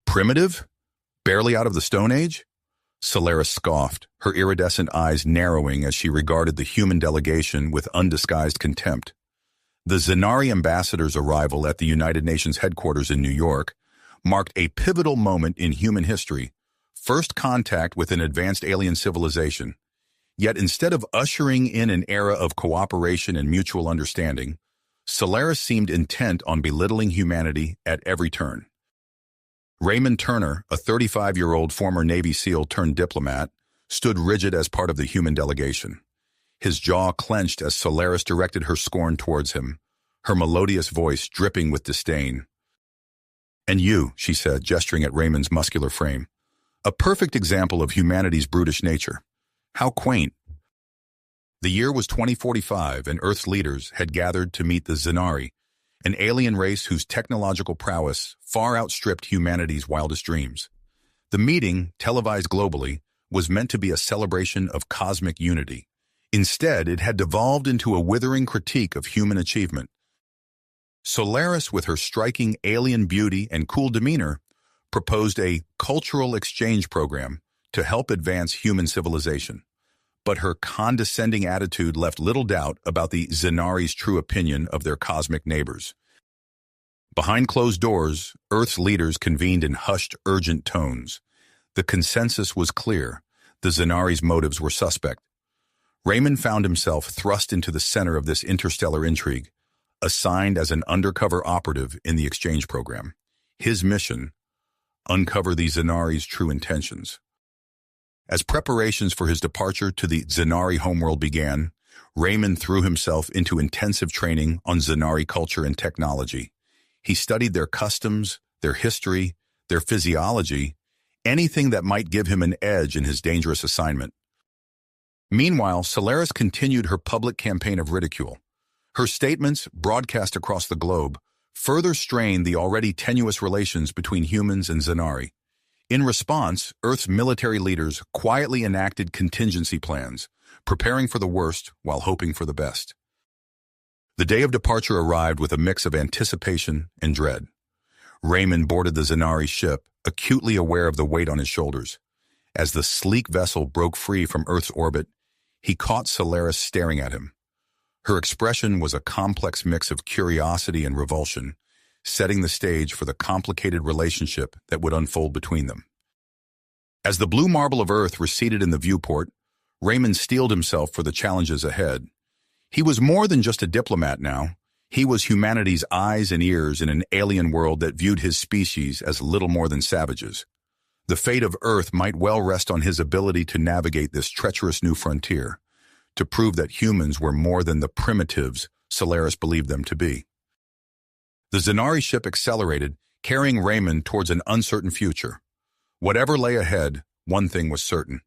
Primitive? Barely out of the Stone Age? Solaris scoffed, her iridescent eyes narrowing as she regarded the human delegation with undisguised contempt. The Zenari ambassador's arrival at the United Nations headquarters in New York marked a pivotal moment in human history, first contact with an advanced alien civilization. Yet instead of ushering in an era of cooperation and mutual understanding, Solaris seemed intent on belittling humanity at every turn. Raymond Turner, a 35-year-old former Navy SEAL turned diplomat, stood rigid as part of the human delegation. His jaw clenched as Solaris directed her scorn towards him, her melodious voice dripping with disdain. "And you," she said, gesturing at Raymond's muscular frame. "A perfect example of humanity's brutish nature. How quaint." The year was 2045, and Earth's leaders had gathered to meet the Zenari, an alien race whose technological prowess far outstripped humanity's wildest dreams. The meeting, televised globally, was meant to be a celebration of cosmic unity. Instead, it had devolved into a withering critique of human achievement. Solaris, with her striking alien beauty and cool demeanor, proposed a cultural exchange program to help advance human civilization. But her condescending attitude left little doubt about the Zenari's true opinion of their cosmic neighbors. Behind closed doors, Earth's leaders convened in hushed, urgent tones. The consensus was clear. The Zenari's motives were suspect. Raymond found himself thrust into the center of this interstellar intrigue, assigned as an undercover operative in the exchange program. His mission: uncover the Zenari's true intentions. As preparations for his departure to the Zenari homeworld began, Raymond threw himself into intensive training on Zenari culture and technology. He studied their customs, their history, their physiology, anything that might give him an edge in his dangerous assignment. Meanwhile, Solaris continued her public campaign of ridicule. Her statements, broadcast across the globe, further strained the already tenuous relations between humans and Zenari. In response, Earth's military leaders quietly enacted contingency plans, preparing for the worst while hoping for the best. The day of departure arrived with a mix of anticipation and dread. Raymond boarded the Zenari ship, acutely aware of the weight on his shoulders. As the sleek vessel broke free from Earth's orbit, he caught Solaris staring at him. Her expression was a complex mix of curiosity and revulsion, setting the stage for the complicated relationship that would unfold between them. As the blue marble of Earth receded in the viewport, Raymond steeled himself for the challenges ahead. He was more than just a diplomat now. He was humanity's eyes and ears in an alien world that viewed his species as little more than savages. The fate of Earth might well rest on his ability to navigate this treacherous new frontier, to prove that humans were more than the primitives Solaris believed them to be. The Zenari ship accelerated, carrying Raymond towards an uncertain future. Whatever lay ahead, one thing was certain.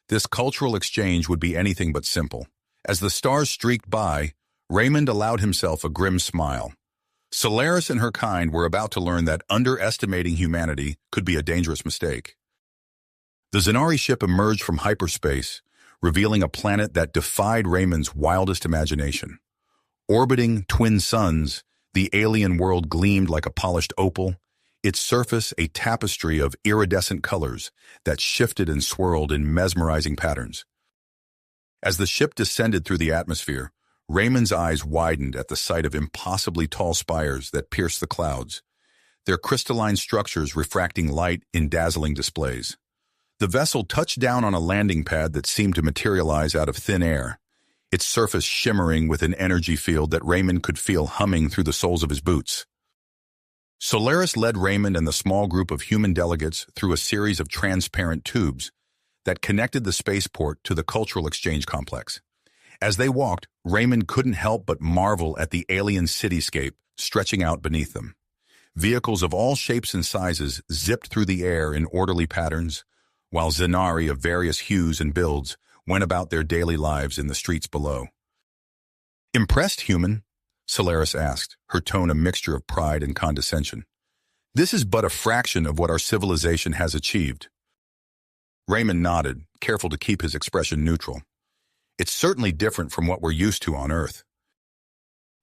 This cultural exchange would be anything but simple. As the stars streaked by, Raymond allowed himself a grim smile. Solaris and her kind were about to learn that underestimating humanity could be a dangerous mistake. The Zenari ship emerged from hyperspace, revealing a planet that defied Raymond's wildest imagination. Orbiting twin suns, the alien world gleamed like a polished opal, its surface a tapestry of iridescent colors that shifted and swirled in mesmerizing patterns. As the ship descended through the atmosphere, Raymond's eyes widened at the sight of impossibly tall spires that pierced the clouds, their crystalline structures refracting light in dazzling displays. The vessel touched down on a landing pad that seemed to materialize out of thin air, its surface shimmering with an energy field that Raymond could feel humming through the soles of his boots. Solaris led Raymond and the small group of human delegates through a series of transparent tubes that connected the spaceport to the cultural exchange complex. As they walked, Raymond couldn't help but marvel at the alien cityscape stretching out beneath them. Vehicles of all shapes and sizes zipped through the air in orderly patterns, while Zenari of various hues and builds went about their daily lives in the streets below. "Impressed, human?" Solaris asked, her tone a mixture of pride and condescension. "This is but a fraction of what our civilization has achieved." Raymond nodded, careful to keep his expression neutral. "It's certainly different from what we're used to on Earth."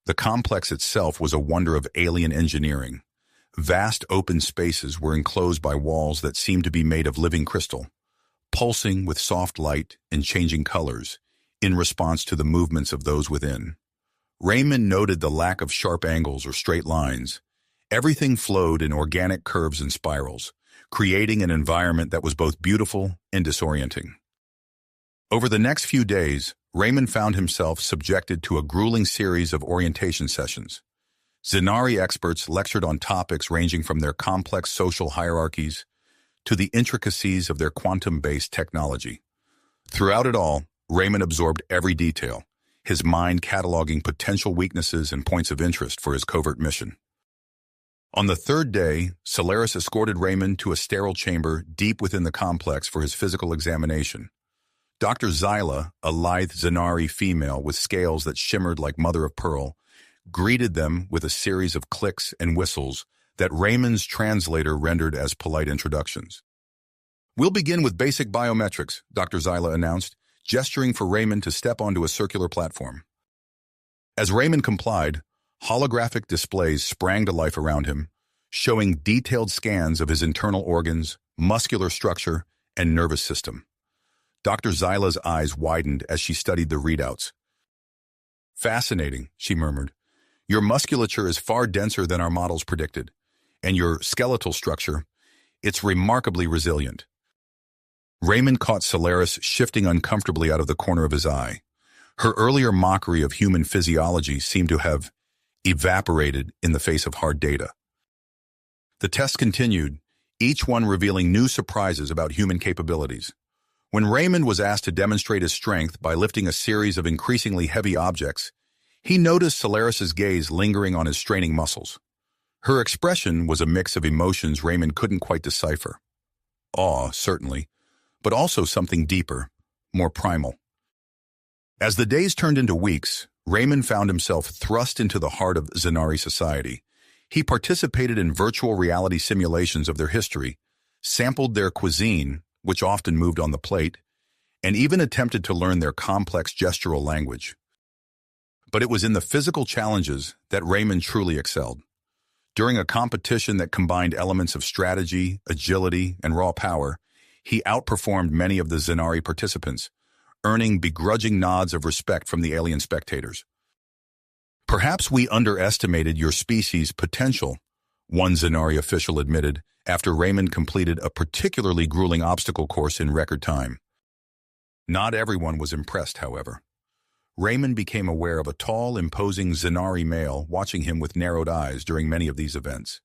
The complex itself was a wonder of alien engineering. Vast open spaces were enclosed by walls that seemed to be made of living crystal, pulsing with soft light and changing colors in response to the movements of those within. Raymond noted the lack of sharp angles or straight lines. Everything flowed in organic curves and spirals, creating an environment that was both beautiful and disorienting. Over the next few days, Raymond found himself subjected to a grueling series of orientation sessions. Zanari experts lectured on topics ranging from their complex social hierarchies to the intricacies of their quantum-based technology. Throughout it all, Raymond absorbed every detail, his mind cataloging potential weaknesses and points of interest for his covert mission. On the third day, Solaris escorted Raymond to a sterile chamber deep within the complex for his physical examination. Dr. Zyla, a lithe Zanari female with scales that shimmered like mother of pearl, greeted them with a series of clicks and whistles that Raymond's translator rendered as polite introductions. "We'll begin with basic biometrics," Dr. Zyla announced, gesturing for Raymond to step onto a circular platform. As Raymond complied, holographic displays sprang to life around him, showing detailed scans of his internal organs, muscular structure, and nervous system. Dr. Zyla's eyes widened as she studied the readouts. "Fascinating," she murmured. "Your musculature is far denser than our models predicted, and your skeletal structure, it's remarkably resilient." Raymond caught Solaris shifting uncomfortably out of the corner of his eye. Her earlier mockery of human physiology seemed to have evaporated in the face of hard data. The tests continued, each one revealing new surprises about human capabilities. When Raymond was asked to demonstrate his strength by lifting a series of increasingly heavy objects, he noticed Solaris's gaze lingering on his straining muscles. Her expression was a mix of emotions Raymond couldn't quite decipher. Awe, certainly, but also something deeper, more primal. As the days turned into weeks, Raymond found himself thrust into the heart of Zanari society. He participated in virtual reality simulations of their history, sampled their cuisine, which often moved on the plate, and even attempted to learn their complex gestural language. But it was in the physical challenges that Raymond truly excelled. During a competition that combined elements of strategy, agility, and raw power, he outperformed many of the Zanari participants, earning begrudging nods of respect from the alien spectators. "Perhaps we underestimated your species' potential," one Zanari official admitted after Raymond completed a particularly grueling obstacle course in record time. Not everyone was impressed, however. Raymond became aware of a tall, imposing Zanari male watching him with narrowed eyes during many of these events.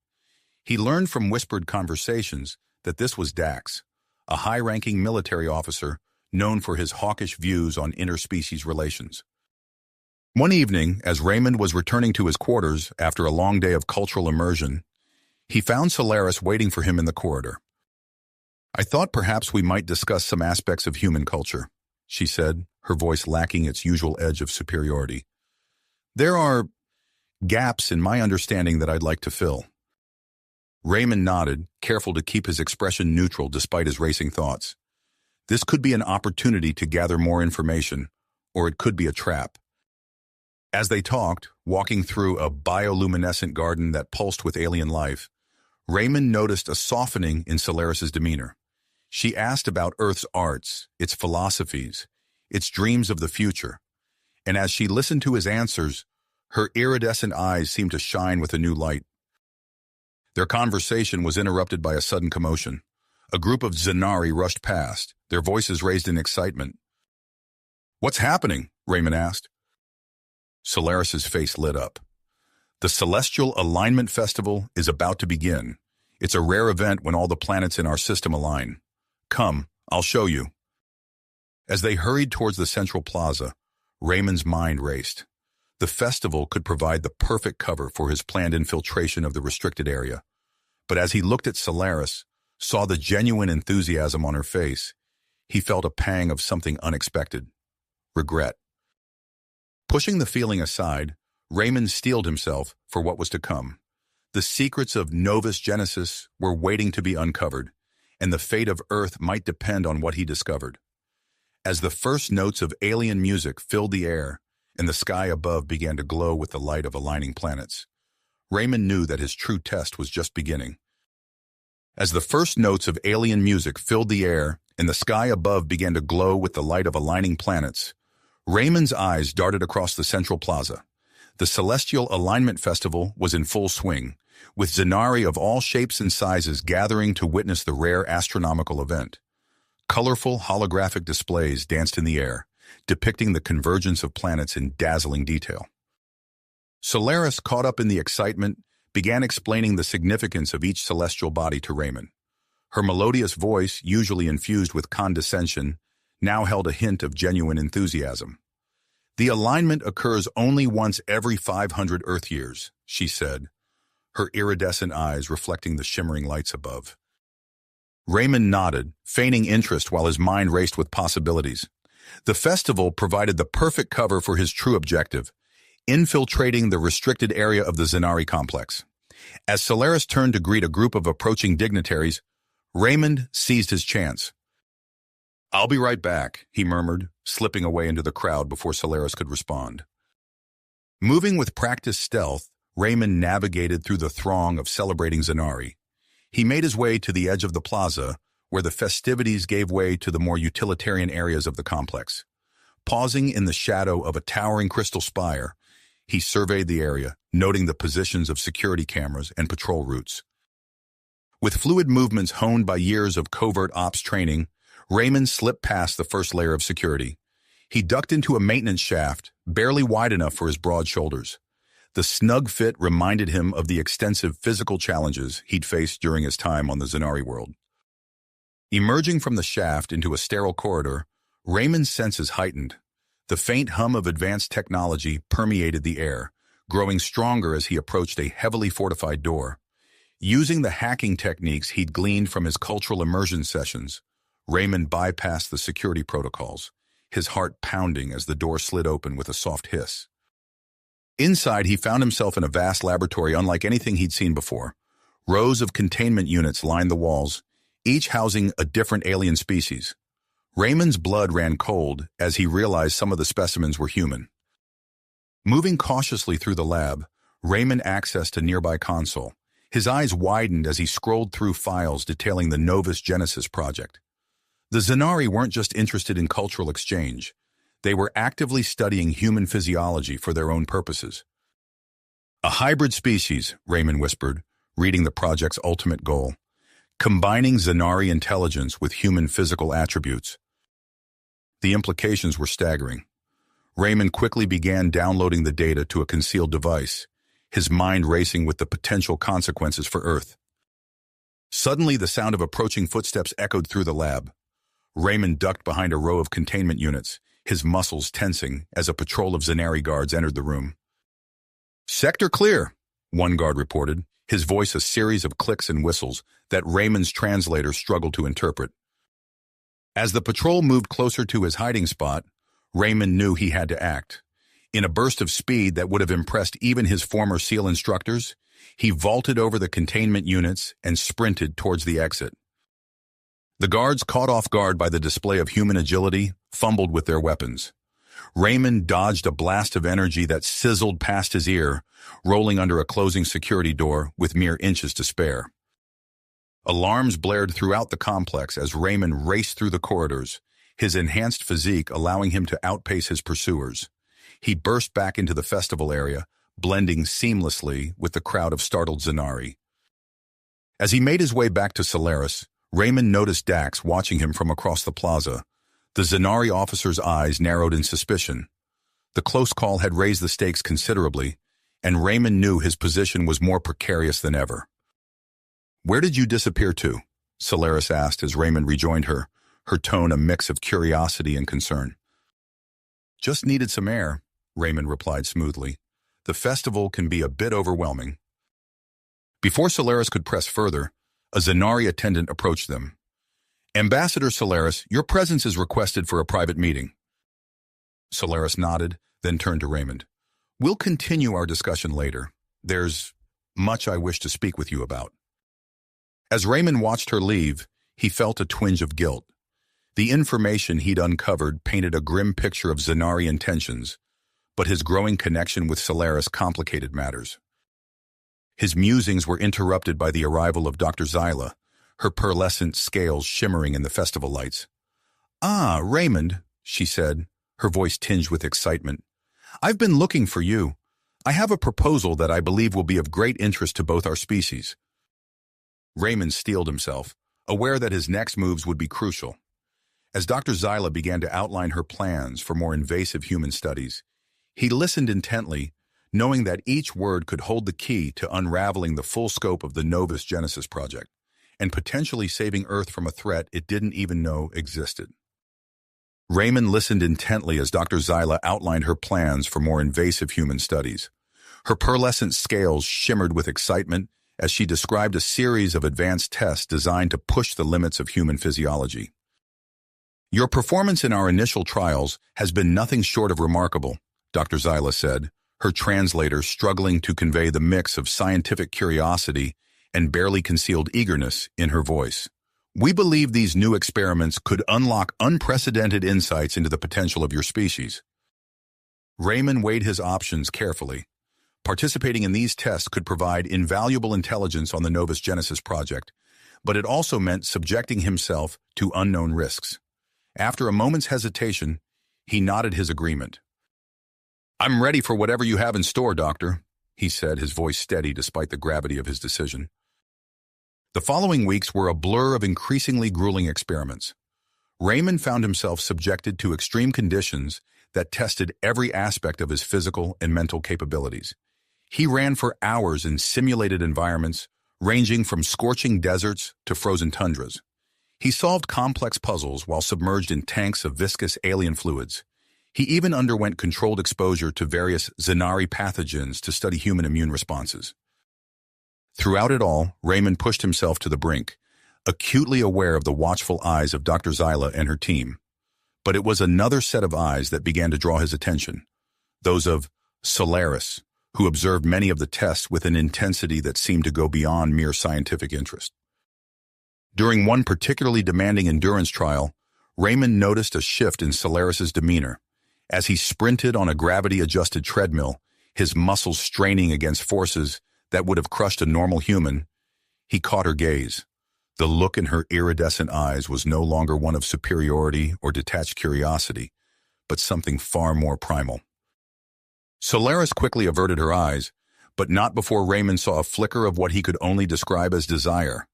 He learned from whispered conversations that this was Dax, a high-ranking military officer known for his hawkish views on interspecies relations. One evening, as Raymond was returning to his quarters after a long day of cultural immersion, he found Solaris waiting for him in the corridor. "I thought perhaps we might discuss some aspects of human culture," she said, her voice lacking its usual edge of superiority. "There are gaps in my understanding that I'd like to fill." Raymond nodded, careful to keep his expression neutral despite his racing thoughts. This could be an opportunity to gather more information, or it could be a trap. As they talked, walking through a bioluminescent garden that pulsed with alien life, Raymond noticed a softening in Solaris's demeanor. She asked about Earth's arts, its philosophies, its dreams of the future, and as she listened to his answers, her iridescent eyes seemed to shine with a new light. Their conversation was interrupted by a sudden commotion. A group of Zanari rushed past, their voices raised in excitement. "What's happening?" Raymond asked. Solaris's face lit up. "The Celestial Alignment Festival is about to begin. It's a rare event when all the planets in our system align. Come, I'll show you." As they hurried towards the central plaza, Raymond's mind raced. The festival could provide the perfect cover for his planned infiltration of the restricted area. But as he looked at Solaris, saw the genuine enthusiasm on her face, he felt a pang of something unexpected. Regret. Pushing the feeling aside, Raymond steeled himself for what was to come. The secrets of Novus Genesis were waiting to be uncovered, and the fate of Earth might depend on what he discovered. As the first notes of alien music filled the air, and the sky above began to glow with the light of aligning planets, Raymond knew that his true test was just beginning. As the first notes of alien music filled the air and the sky above began to glow with the light of aligning planets, Raymond's eyes darted across the central plaza. The Celestial Alignment Festival was in full swing, with Zanari of all shapes and sizes gathering to witness the rare astronomical event. Colorful holographic displays danced in the air, depicting the convergence of planets in dazzling detail. Solaris, caught up in the excitement, began explaining the significance of each celestial body to Raymond. Her melodious voice, usually infused with condescension, now held a hint of genuine enthusiasm. "The alignment occurs only once every 500 Earth years," she said, her iridescent eyes reflecting the shimmering lights above. Raymond nodded, feigning interest while his mind raced with possibilities. The festival provided the perfect cover for his true objective, infiltrating the restricted area of the Zanari complex. As Solaris turned to greet a group of approaching dignitaries, Raymond seized his chance. "I'll be right back," he murmured, slipping away into the crowd before Solaris could respond. Moving with practiced stealth, Raymond navigated through the throng of celebrating Zanari. He made his way to the edge of the plaza, where the festivities gave way to the more utilitarian areas of the complex. Pausing in the shadow of a towering crystal spire, he surveyed the area, noting the positions of security cameras and patrol routes. With fluid movements honed by years of covert ops training, Raymond slipped past the first layer of security. He ducked into a maintenance shaft, barely wide enough for his broad shoulders. The snug fit reminded him of the extensive physical challenges he'd faced during his time on the Zanari world. Emerging from the shaft into a sterile corridor, Raymond's senses heightened. The faint hum of advanced technology permeated the air, growing stronger as he approached a heavily fortified door. Using the hacking techniques he'd gleaned from his cultural immersion sessions, Raymond bypassed the security protocols, his heart pounding as the door slid open with a soft hiss. Inside, he found himself in a vast laboratory unlike anything he'd seen before. Rows of containment units lined the walls, each housing a different alien species. Raymond's blood ran cold as he realized some of the specimens were human. Moving cautiously through the lab, Raymond accessed a nearby console. His eyes widened as he scrolled through files detailing the Novus Genesis project. The Zanari weren't just interested in cultural exchange. They were actively studying human physiology for their own purposes. "A hybrid species," Raymond whispered, reading the project's ultimate goal, combining Zanari intelligence with human physical attributes. The implications were staggering. Raymond quickly began downloading the data to a concealed device, his mind racing with the potential consequences for Earth. Suddenly, the sound of approaching footsteps echoed through the lab. Raymond ducked behind a row of containment units, his muscles tensing as a patrol of Zanari guards entered the room. "Sector clear," one guard reported, his voice a series of clicks and whistles that Raymond's translator struggled to interpret. As the patrol moved closer to his hiding spot, Raymond knew he had to act. In a burst of speed that would have impressed even his former SEAL instructors, he vaulted over the containment units and sprinted towards the exit. The guards, caught off guard by the display of human agility, fumbled with their weapons. Raymond dodged a blast of energy that sizzled past his ear, rolling under a closing security door with mere inches to spare. Alarms blared throughout the complex as Raymond raced through the corridors, his enhanced physique allowing him to outpace his pursuers. He burst back into the festival area, blending seamlessly with the crowd of startled Zanari. As he made his way back to Solaris, Raymond noticed Dax watching him from across the plaza. The Zanari officer's eyes narrowed in suspicion. The close call had raised the stakes considerably, and Raymond knew his position was more precarious than ever. "Where did you disappear to?" Solaris asked as Raymond rejoined her, her tone a mix of curiosity and concern. "Just needed some air," Raymond replied smoothly. "The festival can be a bit overwhelming." Before Solaris could press further, a Zanari attendant approached them. "Ambassador Solaris, your presence is requested for a private meeting." Solaris nodded, then turned to Raymond. "We'll continue our discussion later. There's much I wish to speak with you about." As Raymond watched her leave, he felt a twinge of guilt. The information he'd uncovered painted a grim picture of Zanari intentions, but his growing connection with Solaris complicated matters. His musings were interrupted by the arrival of Dr. Zyla, her pearlescent scales shimmering in the festival lights. "Ah, Raymond," she said, her voice tinged with excitement. "I've been looking for you. I have a proposal that I believe will be of great interest to both our species." Raymond steeled himself, aware that his next moves would be crucial. As Dr. Zyla began to outline her plans for more invasive human studies, he listened intently, knowing that each word could hold the key to unraveling the full scope of the Novus Genesis project, and potentially saving Earth from a threat it didn't even know existed. Raymond listened intently as Dr. Zyla outlined her plans for more invasive human studies. Her pearlescent scales shimmered with excitement as she described a series of advanced tests designed to push the limits of human physiology. "Your performance in our initial trials has been nothing short of remarkable," Dr. Zyla said, her translator struggling to convey the mix of scientific curiosity and barely concealed eagerness in her voice. "We believe these new experiments could unlock unprecedented insights into the potential of your species." Raymond weighed his options carefully. Participating in these tests could provide invaluable intelligence on the Novus Genesis project, but it also meant subjecting himself to unknown risks. After a moment's hesitation, he nodded his agreement. "I'm ready for whatever you have in store, Doctor," he said, his voice steady despite the gravity of his decision. The following weeks were a blur of increasingly grueling experiments. Raymond found himself subjected to extreme conditions that tested every aspect of his physical and mental capabilities. He ran for hours in simulated environments, ranging from scorching deserts to frozen tundras. He solved complex puzzles while submerged in tanks of viscous alien fluids. He even underwent controlled exposure to various Zanari pathogens to study human immune responses. Throughout it all, Raymond pushed himself to the brink, acutely aware of the watchful eyes of Dr. Zyla and her team. But it was another set of eyes that began to draw his attention, those of Solaris, who observed many of the tests with an intensity that seemed to go beyond mere scientific interest. During one particularly demanding endurance trial, Raymond noticed a shift in Solaris's demeanor. As he sprinted on a gravity-adjusted treadmill, his muscles straining against forces that would have crushed a normal human, he caught her gaze. The look in her iridescent eyes was no longer one of superiority or detached curiosity, but something far more primal. Solaris quickly averted her eyes, but not before Raymond saw a flicker of what he could only describe as desire.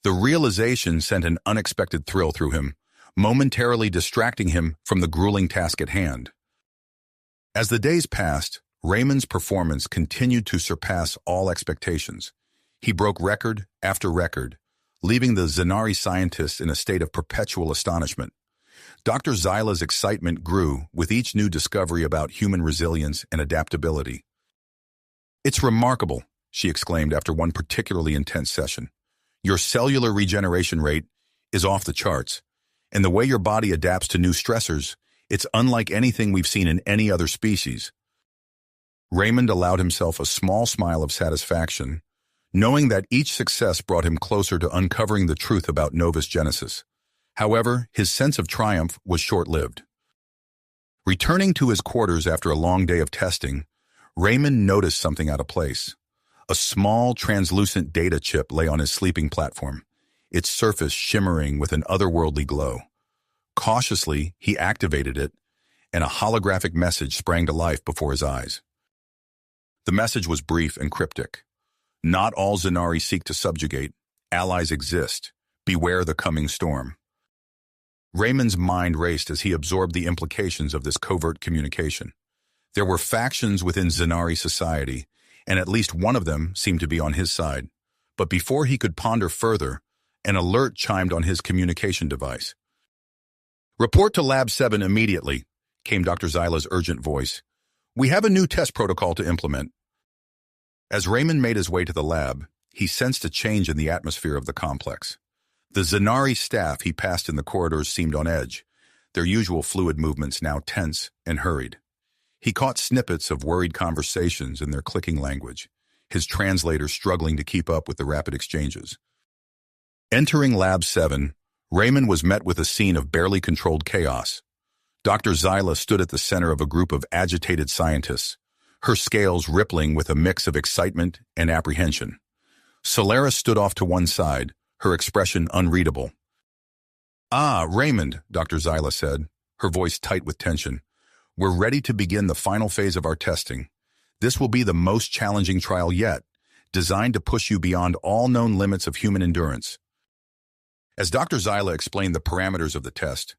The realization sent an unexpected thrill through him, momentarily distracting him from the grueling task at hand. As the days passed, Raymond's performance continued to surpass all expectations. He broke record after record, leaving the Zanari scientists in a state of perpetual astonishment. Dr. Zyla's excitement grew with each new discovery about human resilience and adaptability. "It's remarkable," she exclaimed after one particularly intense session. "Your cellular regeneration rate is off the charts, and the way your body adapts to new stressors, it's unlike anything we've seen in any other species." Raymond allowed himself a small smile of satisfaction, knowing that each success brought him closer to uncovering the truth about Novus Genesis. However, his sense of triumph was short-lived. Returning to his quarters after a long day of testing, Raymond noticed something out of place. A small, translucent data chip lay on his sleeping platform, its surface shimmering with an otherworldly glow. Cautiously, he activated it, and a holographic message sprang to life before his eyes. The message was brief and cryptic. "Not all Zanari seek to subjugate. Allies exist. Beware the coming storm." Raymond's mind raced as he absorbed the implications of this covert communication. There were factions within Zanari society, and at least one of them seemed to be on his side. But before he could ponder further, an alert chimed on his communication device. "Report to Lab 7 immediately," came Dr. Zyla's urgent voice. "We have a new test protocol to implement." As Raymond made his way to the lab, he sensed a change in the atmosphere of the complex. The Zanari staff he passed in the corridors seemed on edge, their usual fluid movements now tense and hurried. He caught snippets of worried conversations in their clicking language, his translator struggling to keep up with the rapid exchanges. Entering Lab 7, Raymond was met with a scene of barely controlled chaos. Dr. Zyla stood at the center of a group of agitated scientists, her scales rippling with a mix of excitement and apprehension. Solaris stood off to one side, her expression unreadable. "Ah, Raymond," Dr. Zyla said, her voice tight with tension. "We're ready to begin the final phase of our testing. This will be the most challenging trial yet, designed to push you beyond all known limits of human endurance." As Dr. Zyla explained the parameters of the test,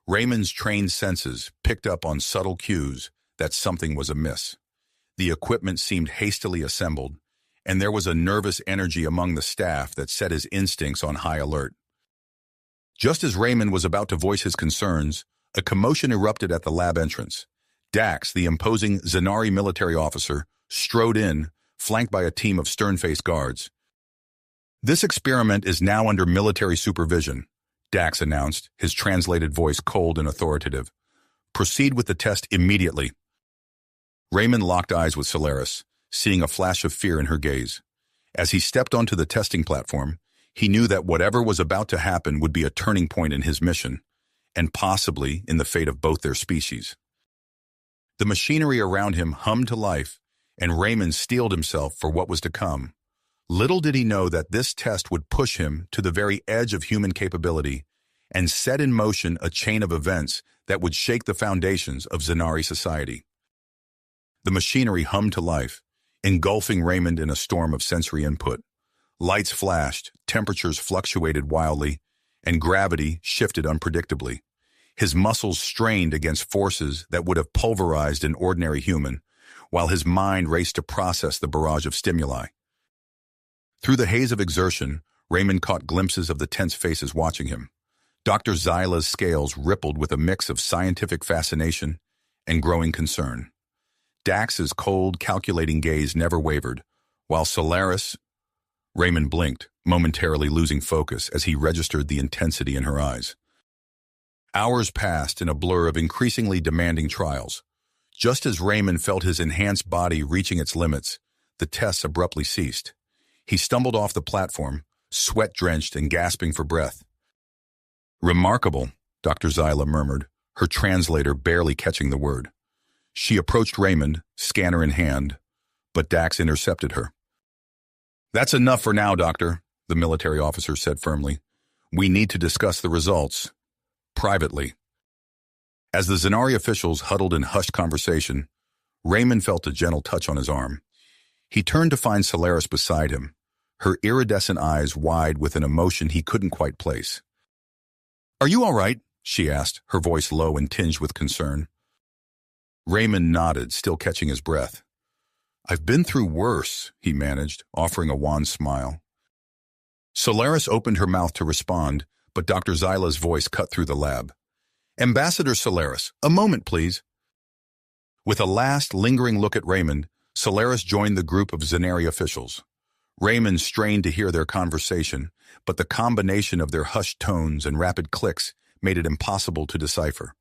Raymond's trained senses picked up on subtle cues that something was amiss. The equipment seemed hastily assembled, and there was a nervous energy among the staff that set his instincts on high alert. Just as Raymond was about to voice his concerns, a commotion erupted at the lab entrance. Dax, the imposing Zanari military officer, strode in, flanked by a team of stern-faced guards. "This experiment is now under military supervision," Dax announced, his translated voice cold and authoritative. "Proceed with the test immediately." Raymond locked eyes with Solaris, seeing a flash of fear in her gaze. As he stepped onto the testing platform, he knew that whatever was about to happen would be a turning point in his mission, and possibly in the fate of both their species. The machinery around him hummed to life, and Raymond steeled himself for what was to come. Little did he know that this test would push him to the very edge of human capability and set in motion a chain of events that would shake the foundations of Zanari society. The machinery hummed to life, engulfing Raymond in a storm of sensory input. Lights flashed, temperatures fluctuated wildly, and gravity shifted unpredictably. His muscles strained against forces that would have pulverized an ordinary human, while his mind raced to process the barrage of stimuli. Through the haze of exertion, Raymond caught glimpses of the tense faces watching him. Dr. Zyla's scales rippled with a mix of scientific fascination and growing concern. Dax's cold, calculating gaze never wavered, while Solaris... Raymond blinked, momentarily losing focus as he registered the intensity in her eyes. Hours passed in a blur of increasingly demanding trials. Just as Raymond felt his enhanced body reaching its limits, the tests abruptly ceased. He stumbled off the platform, sweat-drenched and gasping for breath. "Remarkable," Dr. Zyla murmured, her translator barely catching the word. She approached Raymond, scanner in hand, but Dax intercepted her. "That's enough for now, Doctor," the military officer said firmly. "We need to discuss the results. Privately." As the Zanari officials huddled in hushed conversation, Raymond felt a gentle touch on his arm. He turned to find Solaris beside him, her iridescent eyes wide with an emotion he couldn't quite place. "Are you all right?" she asked, her voice low and tinged with concern. Raymond nodded, still catching his breath. "I've been through worse," he managed, offering a wan smile. Solaris opened her mouth to respond, but Dr. Zyla's voice cut through the lab. "Ambassador Solaris, a moment, please." With a last, lingering look at Raymond, Solaris joined the group of Zanari officials. Raymond strained to hear their conversation, but the combination of their hushed tones and rapid clicks made it impossible to decipher.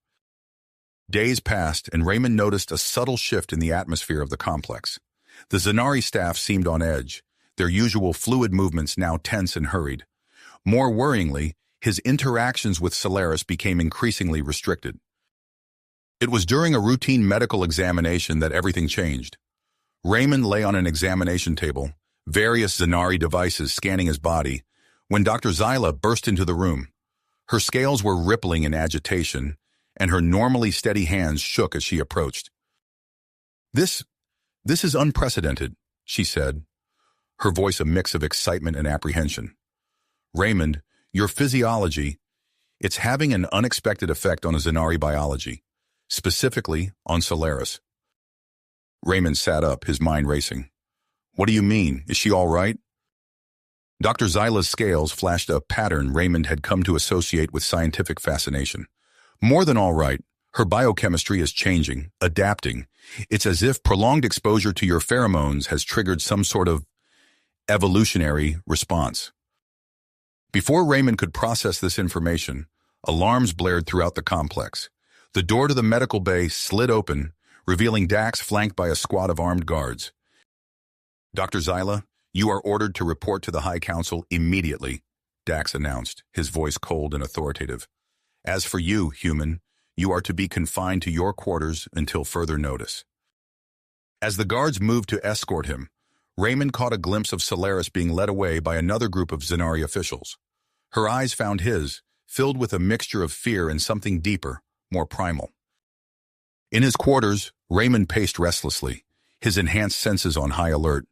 Days passed, and Raymond noticed a subtle shift in the atmosphere of the complex. The Zanari staff seemed on edge, their usual fluid movements now tense and hurried. More worryingly, his interactions with Solaris became increasingly restricted. It was during a routine medical examination that everything changed. Raymond lay on an examination table, various Zanari devices scanning his body, when Dr. Zyla burst into the room. Her scales were rippling in agitation, and her normally steady hands shook as she approached. This is unprecedented," she said, her voice a mix of excitement and apprehension. "Raymond, your physiology, it's having an unexpected effect on a Zanari biology, specifically on Solaris." Raymond sat up, his mind racing. "What do you mean? Is she all right?" Dr. Zyla's scales flashed a pattern Raymond had come to associate with scientific fascination. "More than all right. Her biochemistry is changing, adapting. It's as if prolonged exposure to your pheromones has triggered some sort of evolutionary response." Before Raymond could process this information, alarms blared throughout the complex. The door to the medical bay slid open, revealing Dax flanked by a squad of armed guards. "Dr. Zyla, you are ordered to report to the High Council immediately," Dax announced, his voice cold and authoritative. "As for you, human, you are to be confined to your quarters until further notice." As the guards moved to escort him, Raymond caught a glimpse of Solaris being led away by another group of Zanari officials. Her eyes found his, filled with a mixture of fear and something deeper, more primal. In his quarters, Raymond paced restlessly, his enhanced senses on high alert.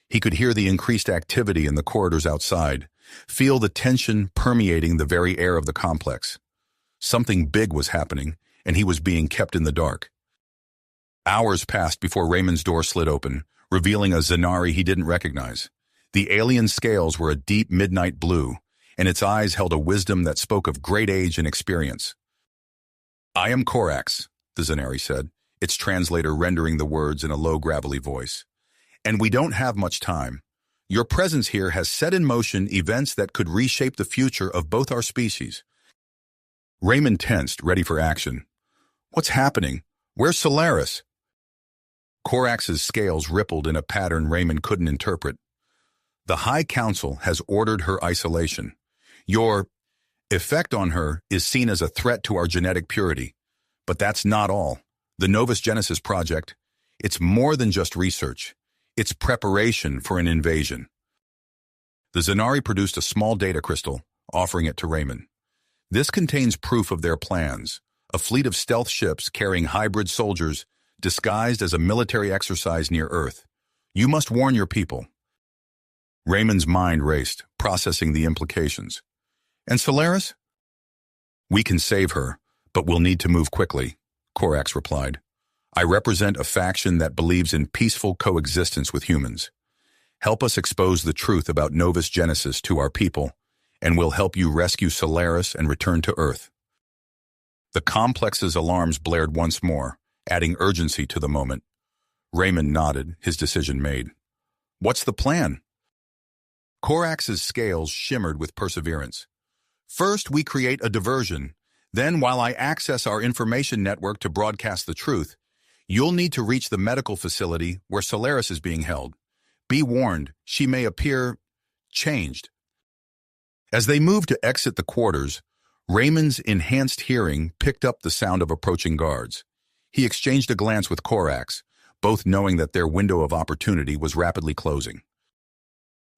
He could hear the increased activity in the corridors outside, feel the tension permeating the very air of the complex. Something big was happening, and he was being kept in the dark. Hours passed before Raymond's door slid open, revealing a Zanari he didn't recognize. The alien scales were a deep midnight blue, and its eyes held a wisdom that spoke of great age and experience. "I am Korax," the Zanari said, its translator rendering the words in a low, gravelly voice. "And we don't have much time. Your presence here has set in motion events that could reshape the future of both our species." Raymond tensed, ready for action. "What's happening? Where's Solaris?" Korax's scales rippled in a pattern Raymond couldn't interpret. "The High Council has ordered her isolation. Your effect on her is seen as a threat to our genetic purity. But that's not all. The Novus Genesis Project, it's more than just research. It's preparation for an invasion." The Zanari produced a small data crystal, offering it to Raymond. "This contains proof of their plans, a fleet of stealth ships carrying hybrid soldiers disguised as a military exercise near Earth. You must warn your people." Raymond's mind raced, processing the implications. "And Solaris?" "We can save her, but we'll need to move quickly," Korax replied. "I represent a faction that believes in peaceful coexistence with humans. Help us expose the truth about Novus Genesis to our people, and we'll help you rescue Solaris and return to Earth." The complex's alarms blared once more, adding urgency to the moment. Raymond nodded, his decision made. "What's the plan?" Korax's scales shimmered with perseverance. "First, we create a diversion. Then, while I access our information network to broadcast the truth, you'll need to reach the medical facility where Solaris is being held. Be warned, she may appear changed." As they moved to exit the quarters, Raymond's enhanced hearing picked up the sound of approaching guards. He exchanged a glance with Korax, both knowing that their window of opportunity was rapidly closing.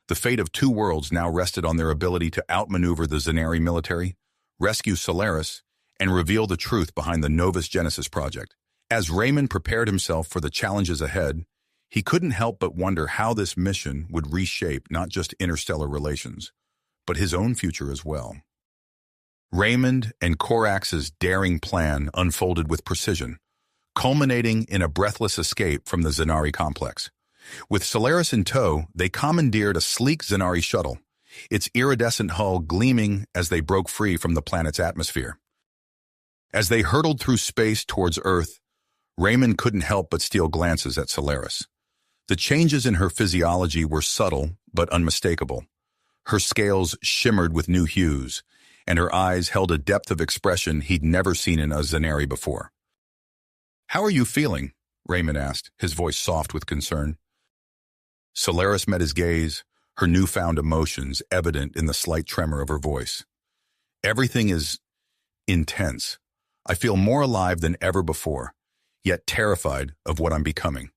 The fate of two worlds now rested on their ability to outmaneuver the Zanari military, rescue Solaris, and reveal the truth behind the Novus Genesis project. As Raymond prepared himself for the challenges ahead, he couldn't help but wonder how this mission would reshape not just interstellar relations, but his own future as well. Raymond and Korax's daring plan unfolded with precision, culminating in a breathless escape from the Zanari complex. With Solaris in tow, they commandeered a sleek Zanari shuttle, its iridescent hull gleaming as they broke free from the planet's atmosphere. As they hurtled through space towards Earth, Raymond couldn't help but steal glances at Solaris. The changes in her physiology were subtle but unmistakable. Her scales shimmered with new hues, and her eyes held a depth of expression he'd never seen in a Zanari before. "How are you feeling?" Raymond asked, his voice soft with concern. Solaris met his gaze, her newfound emotions evident in the slight tremor of her voice. "Everything is intense. I feel more alive than ever before, yet terrified of what I'm becoming."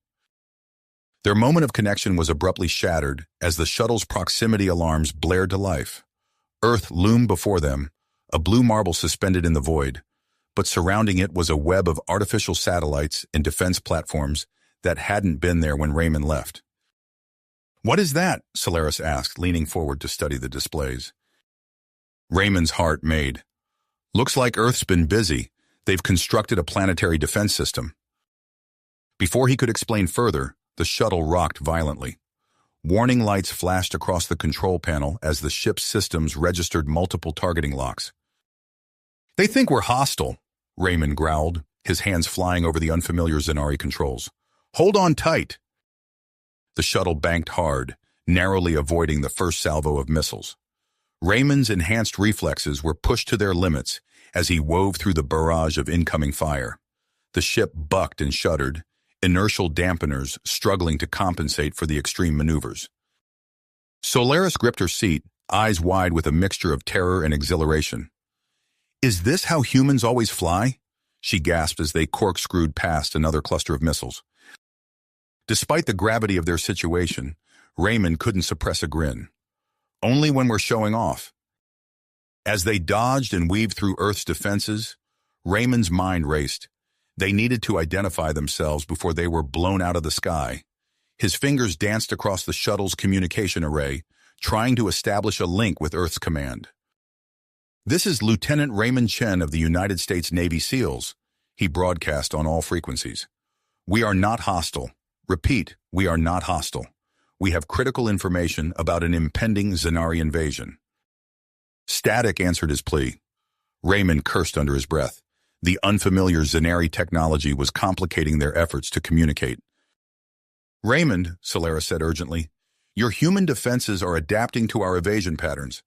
Their moment of connection was abruptly shattered as the shuttle's proximity alarms blared to life. Earth loomed before them, a blue marble suspended in the void, but surrounding it was a web of artificial satellites and defense platforms that hadn't been there when Raymond left. "What is that?" Solaris asked, leaning forward to study the displays. Raymond's heart made. "Looks like Earth's been busy. They've constructed a planetary defense system." Before he could explain further, the shuttle rocked violently. Warning lights flashed across the control panel as the ship's systems registered multiple targeting locks. "They think we're hostile," Raymond growled, his hands flying over the unfamiliar Zanari controls. "Hold on tight." The shuttle banked hard, narrowly avoiding the first salvo of missiles. Raymond's enhanced reflexes were pushed to their limits as he wove through the barrage of incoming fire. The ship bucked and shuddered, inertial dampeners struggling to compensate for the extreme maneuvers. Solaris gripped her seat, eyes wide with a mixture of terror and exhilaration. "Is this how humans always fly?" she gasped as they corkscrewed past another cluster of missiles. Despite the gravity of their situation, Raymond couldn't suppress a grin. Only when we're showing off. As they dodged and weaved through Earth's defenses, Raymond's mind raced. They needed to identify themselves before they were blown out of the sky. His fingers danced across the shuttle's communication array, trying to establish a link with Earth's command. "This is Lieutenant Raymond Chen of the United States Navy SEALs," he broadcast on all frequencies. "We are not hostile. Repeat, we are not hostile. We have critical information about an impending Zanari invasion." Static answered his plea. Raymond cursed under his breath. The unfamiliar Zanari technology was complicating their efforts to communicate. "Raymond," Solaris said urgently, "your human defenses are adapting to our evasion patterns.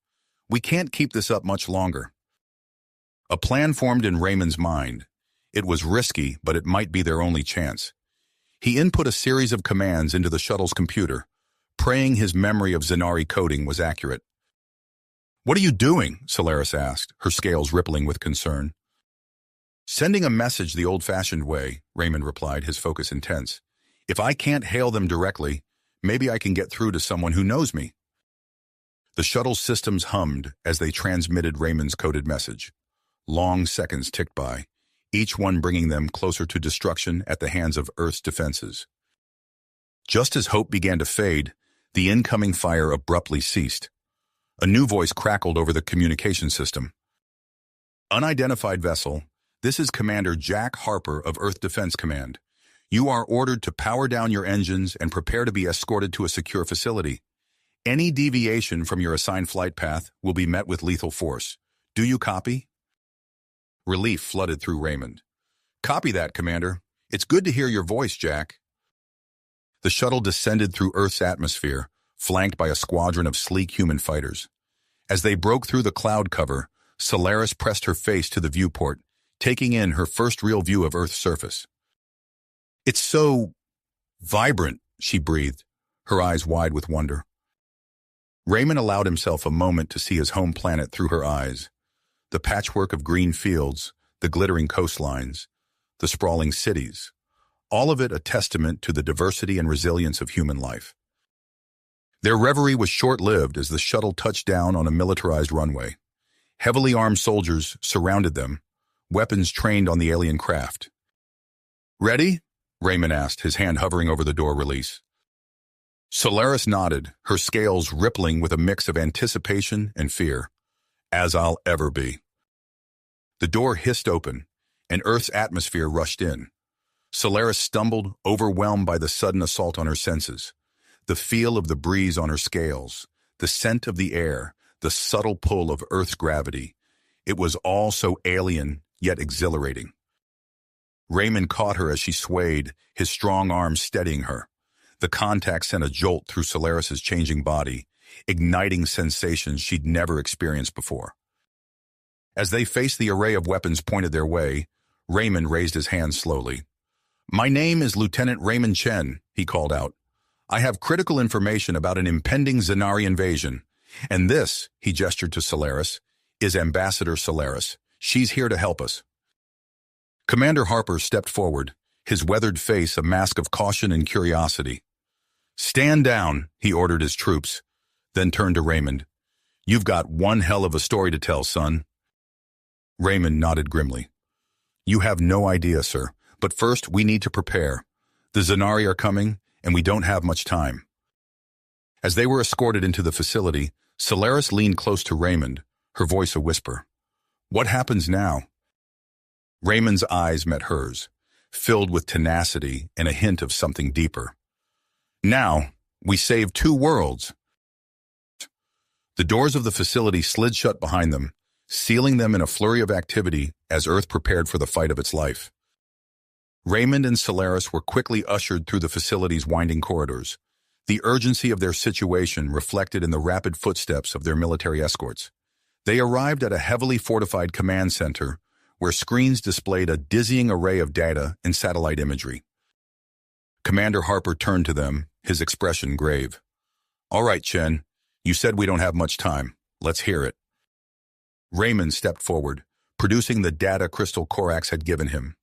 We can't keep this up much longer." A plan formed in Raymond's mind. It was risky, but it might be their only chance. He input a series of commands into the shuttle's computer, praying his memory of Zanari coding was accurate. "What are you doing?" Solaris asked, her scales rippling with concern. "Sending a message the old-fashioned way," Raymond replied, his focus intense. "If I can't hail them directly, maybe I can get through to someone who knows me." The shuttle's systems hummed as they transmitted Raymond's coded message. Long seconds ticked by, each one bringing them closer to destruction at the hands of Earth's defenses. Just as hope began to fade, the incoming fire abruptly ceased. A new voice crackled over the communication system. "Unidentified vessel, this is Commander Jack Harper of Earth Defense Command. You are ordered to power down your engines and prepare to be escorted to a secure facility. Any deviation from your assigned flight path will be met with lethal force. Do you copy?" Relief flooded through Raymond. "Copy that, Commander. It's good to hear your voice, Jack." The shuttle descended through Earth's atmosphere, flanked by a squadron of sleek human fighters. As they broke through the cloud cover, Solaris pressed her face to the viewport, taking in her first real view of Earth's surface. "It's so vibrant," she breathed, her eyes wide with wonder. Raymond allowed himself a moment to see his home planet through her eyes. The patchwork of green fields, the glittering coastlines, the sprawling cities, all of it a testament to the diversity and resilience of human life. Their reverie was short-lived as the shuttle touched down on a militarized runway. Heavily armed soldiers surrounded them, weapons trained on the alien craft. "Ready?" Raymond asked, his hand hovering over the door release. Solaris nodded, her scales rippling with a mix of anticipation and fear. "As I'll ever be." The door hissed open, and Earth's atmosphere rushed in. Solaris stumbled, overwhelmed by the sudden assault on her senses. The feel of the breeze on her scales, the scent of the air, the subtle pull of Earth's gravity. It was all so alien, yet exhilarating. Raymond caught her as she swayed, his strong arms steadying her. The contact sent a jolt through Solaris's changing body, igniting sensations she'd never experienced before. As they faced the array of weapons pointed their way, Raymond raised his hand slowly. "My name is Lieutenant Raymond Chen," he called out. "I have critical information about an impending Zanari invasion. And this," he gestured to Solaris, "is Ambassador Solaris. She's here to help us." Commander Harper stepped forward, his weathered face a mask of caution and curiosity. "Stand down," he ordered his troops, then turned to Raymond. "You've got one hell of a story to tell, son." Raymond nodded grimly. "You have no idea, sir, but first we need to prepare. The Zanari are coming, and we don't have much time." As they were escorted into the facility, Solaris leaned close to Raymond, her voice a whisper. "What happens now?" Raymond's eyes met hers, filled with tenacity and a hint of something deeper. "Now, we save 2 worlds." The doors of the facility slid shut behind them, sealing them in a flurry of activity as Earth prepared for the fight of its life. Raymond and Solaris were quickly ushered through the facility's winding corridors, the urgency of their situation reflected in the rapid footsteps of their military escorts. They arrived at a heavily fortified command center where screens displayed a dizzying array of data and satellite imagery. Commander Harper turned to them, his expression grave. "All right, Chen, you said we don't have much time. Let's hear it." Raymond stepped forward, producing the data Crystal Corax had given him.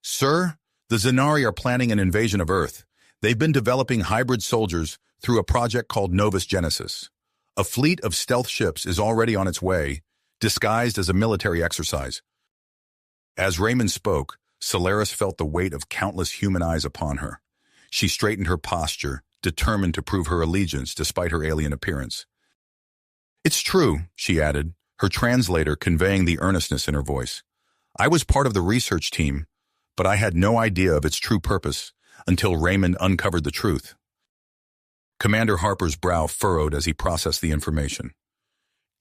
"Sir, the Zanari are planning an invasion of Earth. They've been developing hybrid soldiers through a project called Novus Genesis. A fleet of stealth ships is already on its way, disguised as a military exercise. As Raymond spoke, Solaris felt the weight of countless human eyes upon her. She straightened her posture, determined to prove her allegiance despite her alien appearance. "It's true," she added, her translator conveying the earnestness in her voice. "I was part of the research team, but I had no idea of its true purpose until Raymond uncovered the truth." Commander Harper's brow furrowed as he processed the information.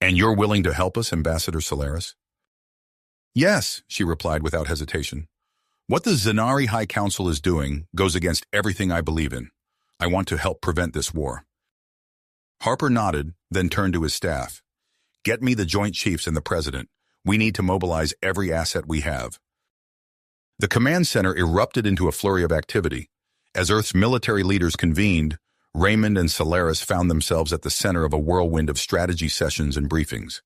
"And you're willing to help us, Ambassador Solaris?" "Yes," she replied without hesitation. "What the Zanari High Council is doing goes against everything I believe in. I want to help prevent this war." Harper nodded, then turned to his staff. "Get me the Joint Chiefs and the President. We need to mobilize every asset we have." The command center erupted into a flurry of activity. As Earth's military leaders convened, Raymond and Solaris found themselves at the center of a whirlwind of strategy sessions and briefings.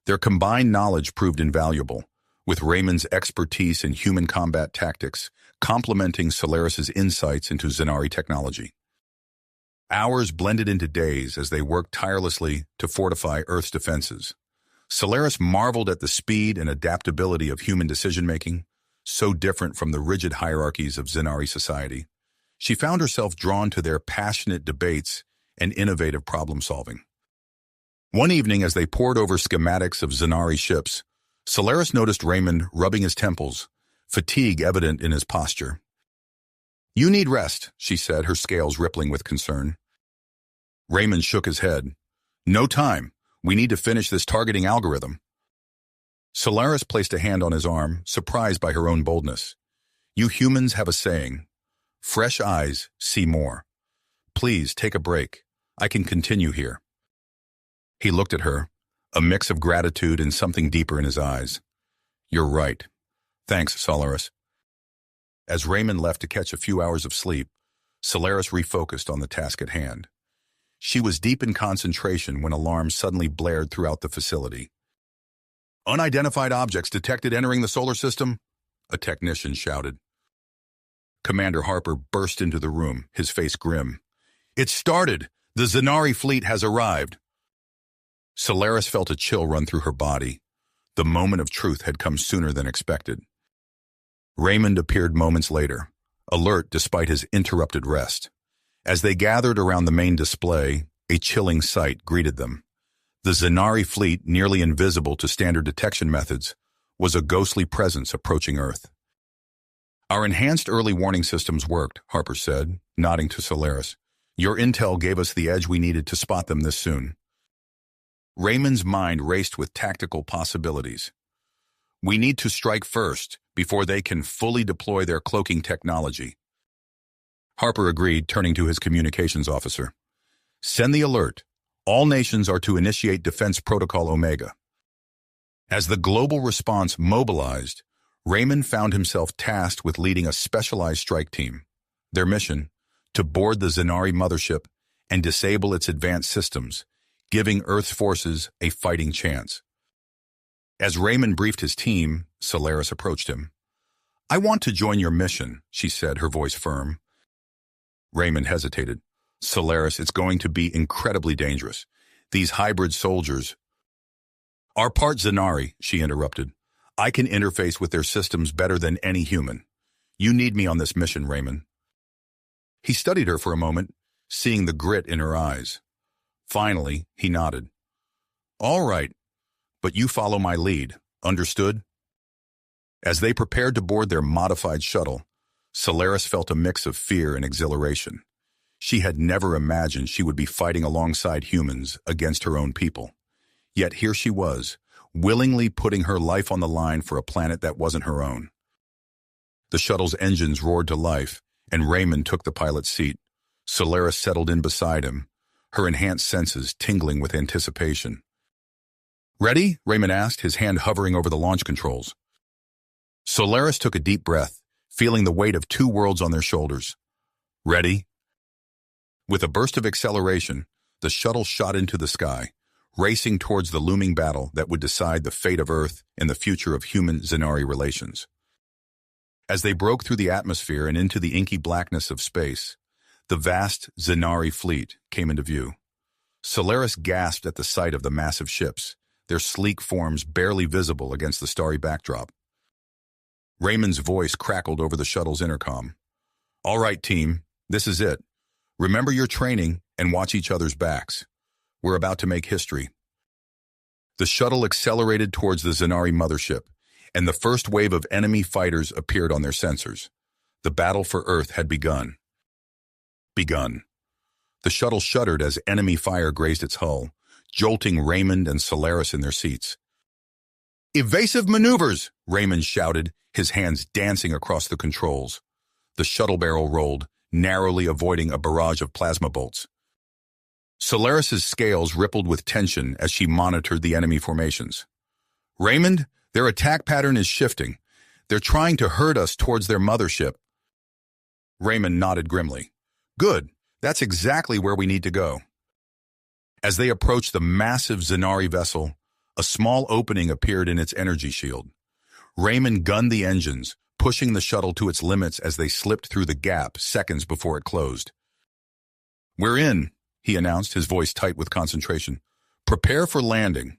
Their combined knowledge proved invaluable, with Raymond's expertise in human combat tactics complementing Solaris's insights into Zanari technology. Hours blended into days as they worked tirelessly to fortify Earth's defenses. Solaris marveled at the speed and adaptability of human decision-making, so different from the rigid hierarchies of Zanari society. She found herself drawn to their passionate debates and innovative problem-solving. One evening, as they pored over schematics of Zanari ships, Solaris noticed Raymond rubbing his temples, fatigue evident in his posture. "You need rest," she said, her scales rippling with concern. Raymond shook his head. "No time. We need to finish this targeting algorithm." Solaris placed a hand on his arm, surprised by her own boldness. "You humans have a saying. Fresh eyes see more. Please take a break. I can continue here." He looked at her, a mix of gratitude and something deeper in his eyes. "You're right. Thanks, Solaris." As Raymond left to catch a few hours of sleep, Solaris refocused on the task at hand. She was deep in concentration when alarms suddenly blared throughout the facility. "Unidentified objects detected entering the solar system," a technician shouted. Commander Harper burst into the room, his face grim. "It started! The Zanari fleet has arrived!" Solaris felt a chill run through her body. The moment of truth had come sooner than expected. Raymond appeared moments later, alert despite his interrupted rest. As they gathered around the main display, a chilling sight greeted them. The Zanari fleet, nearly invisible to standard detection methods, was a ghostly presence approaching Earth. "Our enhanced early warning systems worked," Harper said, nodding to Solaris. "Your intel gave us the edge we needed to spot them this soon." Raymond's mind raced with tactical possibilities. "We need to strike first, before they can fully deploy their cloaking technology." Harper agreed, turning to his communications officer. "Send the alert. All nations are to initiate Defense Protocol Omega." As the global response mobilized, Raymond found himself tasked with leading a specialized strike team. Their mission, to board the Zanari mothership and disable its advanced systems, giving Earth's forces a fighting chance. As Raymond briefed his team, Solaris approached him. "I want to join your mission," she said, her voice firm. Raymond hesitated. "Solaris, it's going to be incredibly dangerous. These hybrid soldiers are part Zanari," she interrupted. "I can interface with their systems better than any human. You need me on this mission, Raymond." He studied her for a moment, seeing the grit in her eyes. Finally, he nodded. "All right, but you follow my lead. Understood?" As they prepared to board their modified shuttle, Solaris felt a mix of fear and exhilaration. She had never imagined she would be fighting alongside humans against her own people. Yet here she was, willingly putting her life on the line for a planet that wasn't her own. The shuttle's engines roared to life, and Raymond took the pilot's seat. Solaris settled in beside him, her enhanced senses tingling with anticipation. "Ready?" Raymond asked, his hand hovering over the launch controls. Solaris took a deep breath, feeling the weight of two worlds on their shoulders. "Ready?" With a burst of acceleration, the shuttle shot into the sky, racing towards the looming battle that would decide the fate of Earth and the future of human-Zanari relations. As they broke through the atmosphere and into the inky blackness of space, The vast Zanari fleet came into view. Solaris gasped at the sight of the massive ships, their sleek forms barely visible against the starry backdrop. Raymond's voice crackled over the shuttle's intercom. "All right, team, this is it. Remember your training and watch each other's backs. We're about to make history." The shuttle accelerated towards the Zanari mothership, and the first wave of enemy fighters appeared on their sensors. The battle for Earth had begun. The shuttle shuddered as enemy fire grazed its hull, jolting Raymond and Solaris in their seats. "Evasive maneuvers!" Raymond shouted, his hands dancing across the controls. The shuttle barrel rolled, narrowly avoiding a barrage of plasma bolts. Solaris's scales rippled with tension as she monitored the enemy formations. "Raymond, their attack pattern is shifting. They're trying to herd us towards their mothership." Raymond nodded grimly. "Good. That's exactly where we need to go." As they approached the massive Zanari vessel, a small opening appeared in its energy shield. Raymond gunned the engines, pushing the shuttle to its limits as they slipped through the gap seconds before it closed. "We're in," he announced, his voice tight with concentration. "Prepare for landing."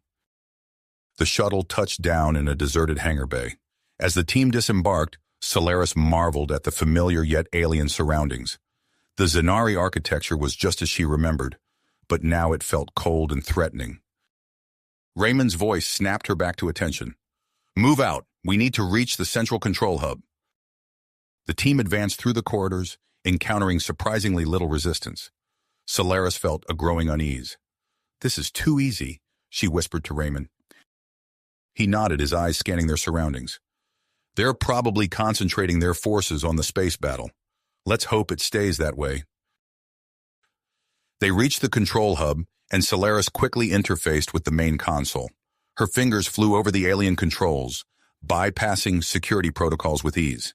The shuttle touched down in a deserted hangar bay. As the team disembarked, Solaris marveled at the familiar yet alien surroundings. The Zanari architecture was just as she remembered, but now it felt cold and threatening. Raymond's voice snapped her back to attention. "Move out. We need to reach the central control hub." The team advanced through the corridors, encountering surprisingly little resistance. Solaris felt a growing unease. "This is too easy," she whispered to Raymond. He nodded, his eyes scanning their surroundings. "They're probably concentrating their forces on the space battle. Let's hope it stays that way." They reached the control hub, and Solaris quickly interfaced with the main console. Her fingers flew over the alien controls, bypassing security protocols with ease.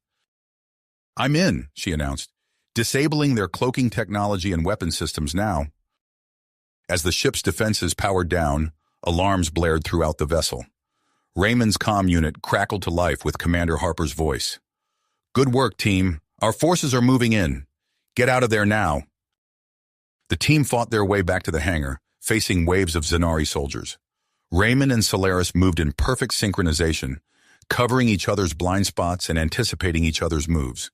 "I'm in," she announced, "disabling their cloaking technology and weapon systems now." As the ship's defenses powered down, alarms blared throughout the vessel. Raymond's comm unit crackled to life with Commander Harper's voice. "Good work, team. Our forces are moving in. Get out of there now." The team fought their way back to the hangar, facing waves of Zanari soldiers. Raymond and Solaris moved in perfect synchronization, covering each other's blind spots and anticipating each other's moves.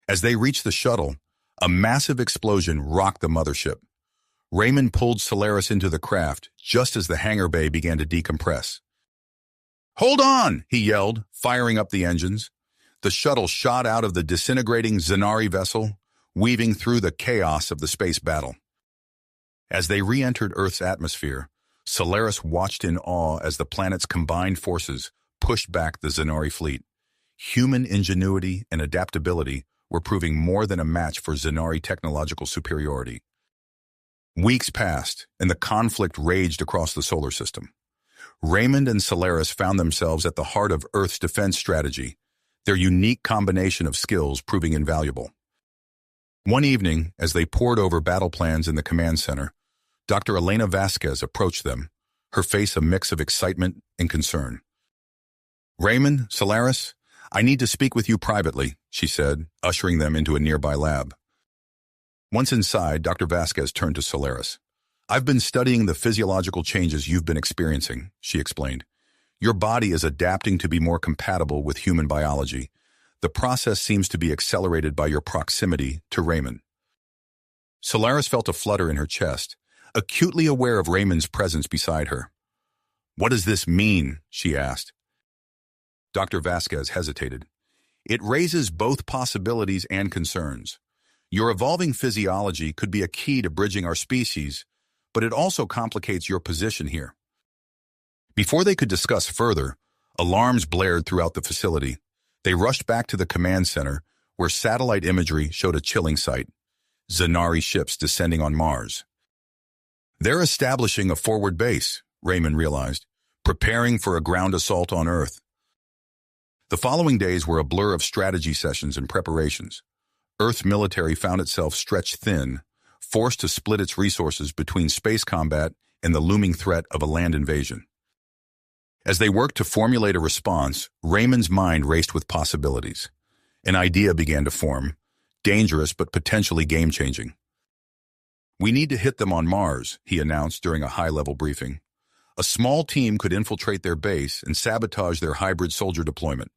As they reached the shuttle, a massive explosion rocked the mothership. Raymond pulled Solaris into the craft just as the hangar bay began to decompress. "Hold on!" he yelled, firing up the engines. The shuttle shot out of the disintegrating Zanari vessel, weaving through the chaos of the space battle. As they re-entered Earth's atmosphere, Solaris watched in awe as the planet's combined forces pushed back the Zanari fleet. Human ingenuity and adaptability were proving more than a match for Zanari technological superiority. Weeks passed, and the conflict raged across the solar system. Raymond and Solaris found themselves at the heart of Earth's defense strategy, their unique combination of skills proving invaluable. One evening, as they pored over battle plans in the command center, Dr. Elena Vasquez approached them, her face a mix of excitement and concern. "Raymond, Solaris, I need to speak with you privately," she said, ushering them into a nearby lab. Once inside, Dr. Vasquez turned to Solaris. "I've been studying the physiological changes you've been experiencing," she explained. "Your body is adapting to be more compatible with human biology. The process seems to be accelerated by your proximity to Raymond." Solaris felt a flutter in her chest, acutely aware of Raymond's presence beside her. "What does this mean?" she asked. Dr. Vasquez hesitated. "It raises both possibilities and concerns. Your evolving physiology could be a key to bridging our species, but it also complicates your position here." Before they could discuss further, alarms blared throughout the facility. They rushed back to the command center, where satellite imagery showed a chilling sight: Zanari ships descending on Mars. "They're establishing a forward base," Raymond realized, "preparing for a ground assault on Earth." The following days were a blur of strategy sessions and preparations. Earth's military found itself stretched thin, forced to split its resources between space combat and the looming threat of a land invasion. As they worked to formulate a response, Raymond's mind raced with possibilities. An idea began to form: dangerous but potentially game-changing. "We need to hit them on Mars," he announced during a high-level briefing. "A small team could infiltrate their base and sabotage their hybrid soldier deployment."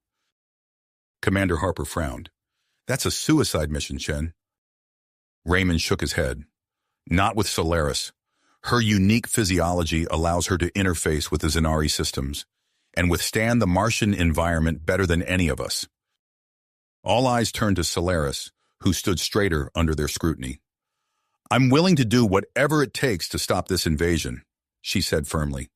Commander Harper frowned. "That's a suicide mission, Chen." Raymond shook his head. "Not with Solaris. Her unique physiology allows her to interface with the Zanari systems and withstand the Martian environment better than any of us." All eyes turned to Solaris, who stood straighter under their scrutiny. "I'm willing to do whatever it takes to stop this invasion," she said firmly.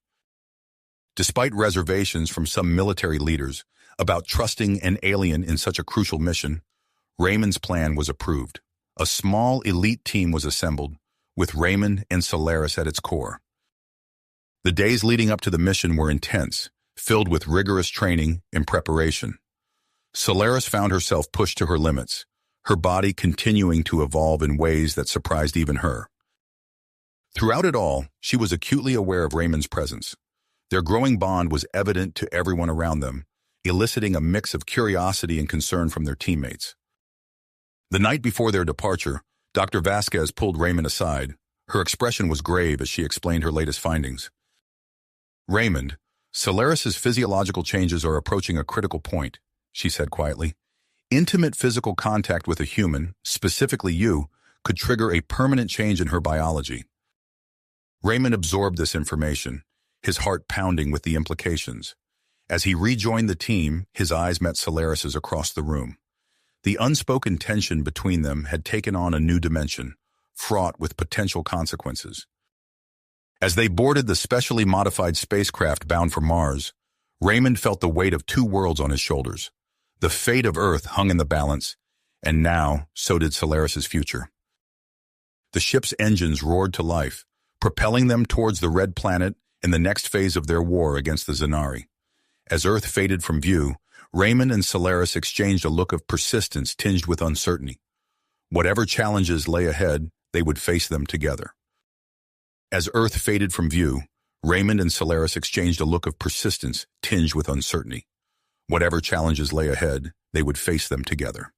Despite reservations from some military leaders about trusting an alien in such a crucial mission, Raymond's plan was approved. A small elite team was assembled, with Raymond and Solaris at its core. The days leading up to the mission were intense, filled with rigorous training and preparation. Solaris found herself pushed to her limits, her body continuing to evolve in ways that surprised even her. Throughout it all, she was acutely aware of Raymond's presence. Their growing bond was evident to everyone around them, eliciting a mix of curiosity and concern from their teammates. The night before their departure, Dr. Vasquez pulled Raymond aside. Her expression was grave as she explained her latest findings. "Raymond, Solaris's physiological changes are approaching a critical point," she said quietly. "Intimate physical contact with a human, specifically you, could trigger a permanent change in her biology." Raymond absorbed this information, his heart pounding with the implications. As he rejoined the team, his eyes met Solaris's across the room. The unspoken tension between them had taken on a new dimension, fraught with potential consequences. As they boarded the specially modified spacecraft bound for Mars, Raymond felt the weight of two worlds on his shoulders. The fate of Earth hung in the balance, and now so did Solaris's future. The ship's engines roared to life, propelling them towards the Red Planet in the next phase of their war against the Zanari. As Earth faded from view, Raymond and Solaris exchanged a look of persistence tinged with uncertainty. Whatever challenges lay ahead, they would face them together. As Earth faded from view, Raymond and Solaris exchanged a look of persistence tinged with uncertainty. Whatever challenges lay ahead, they would face them together.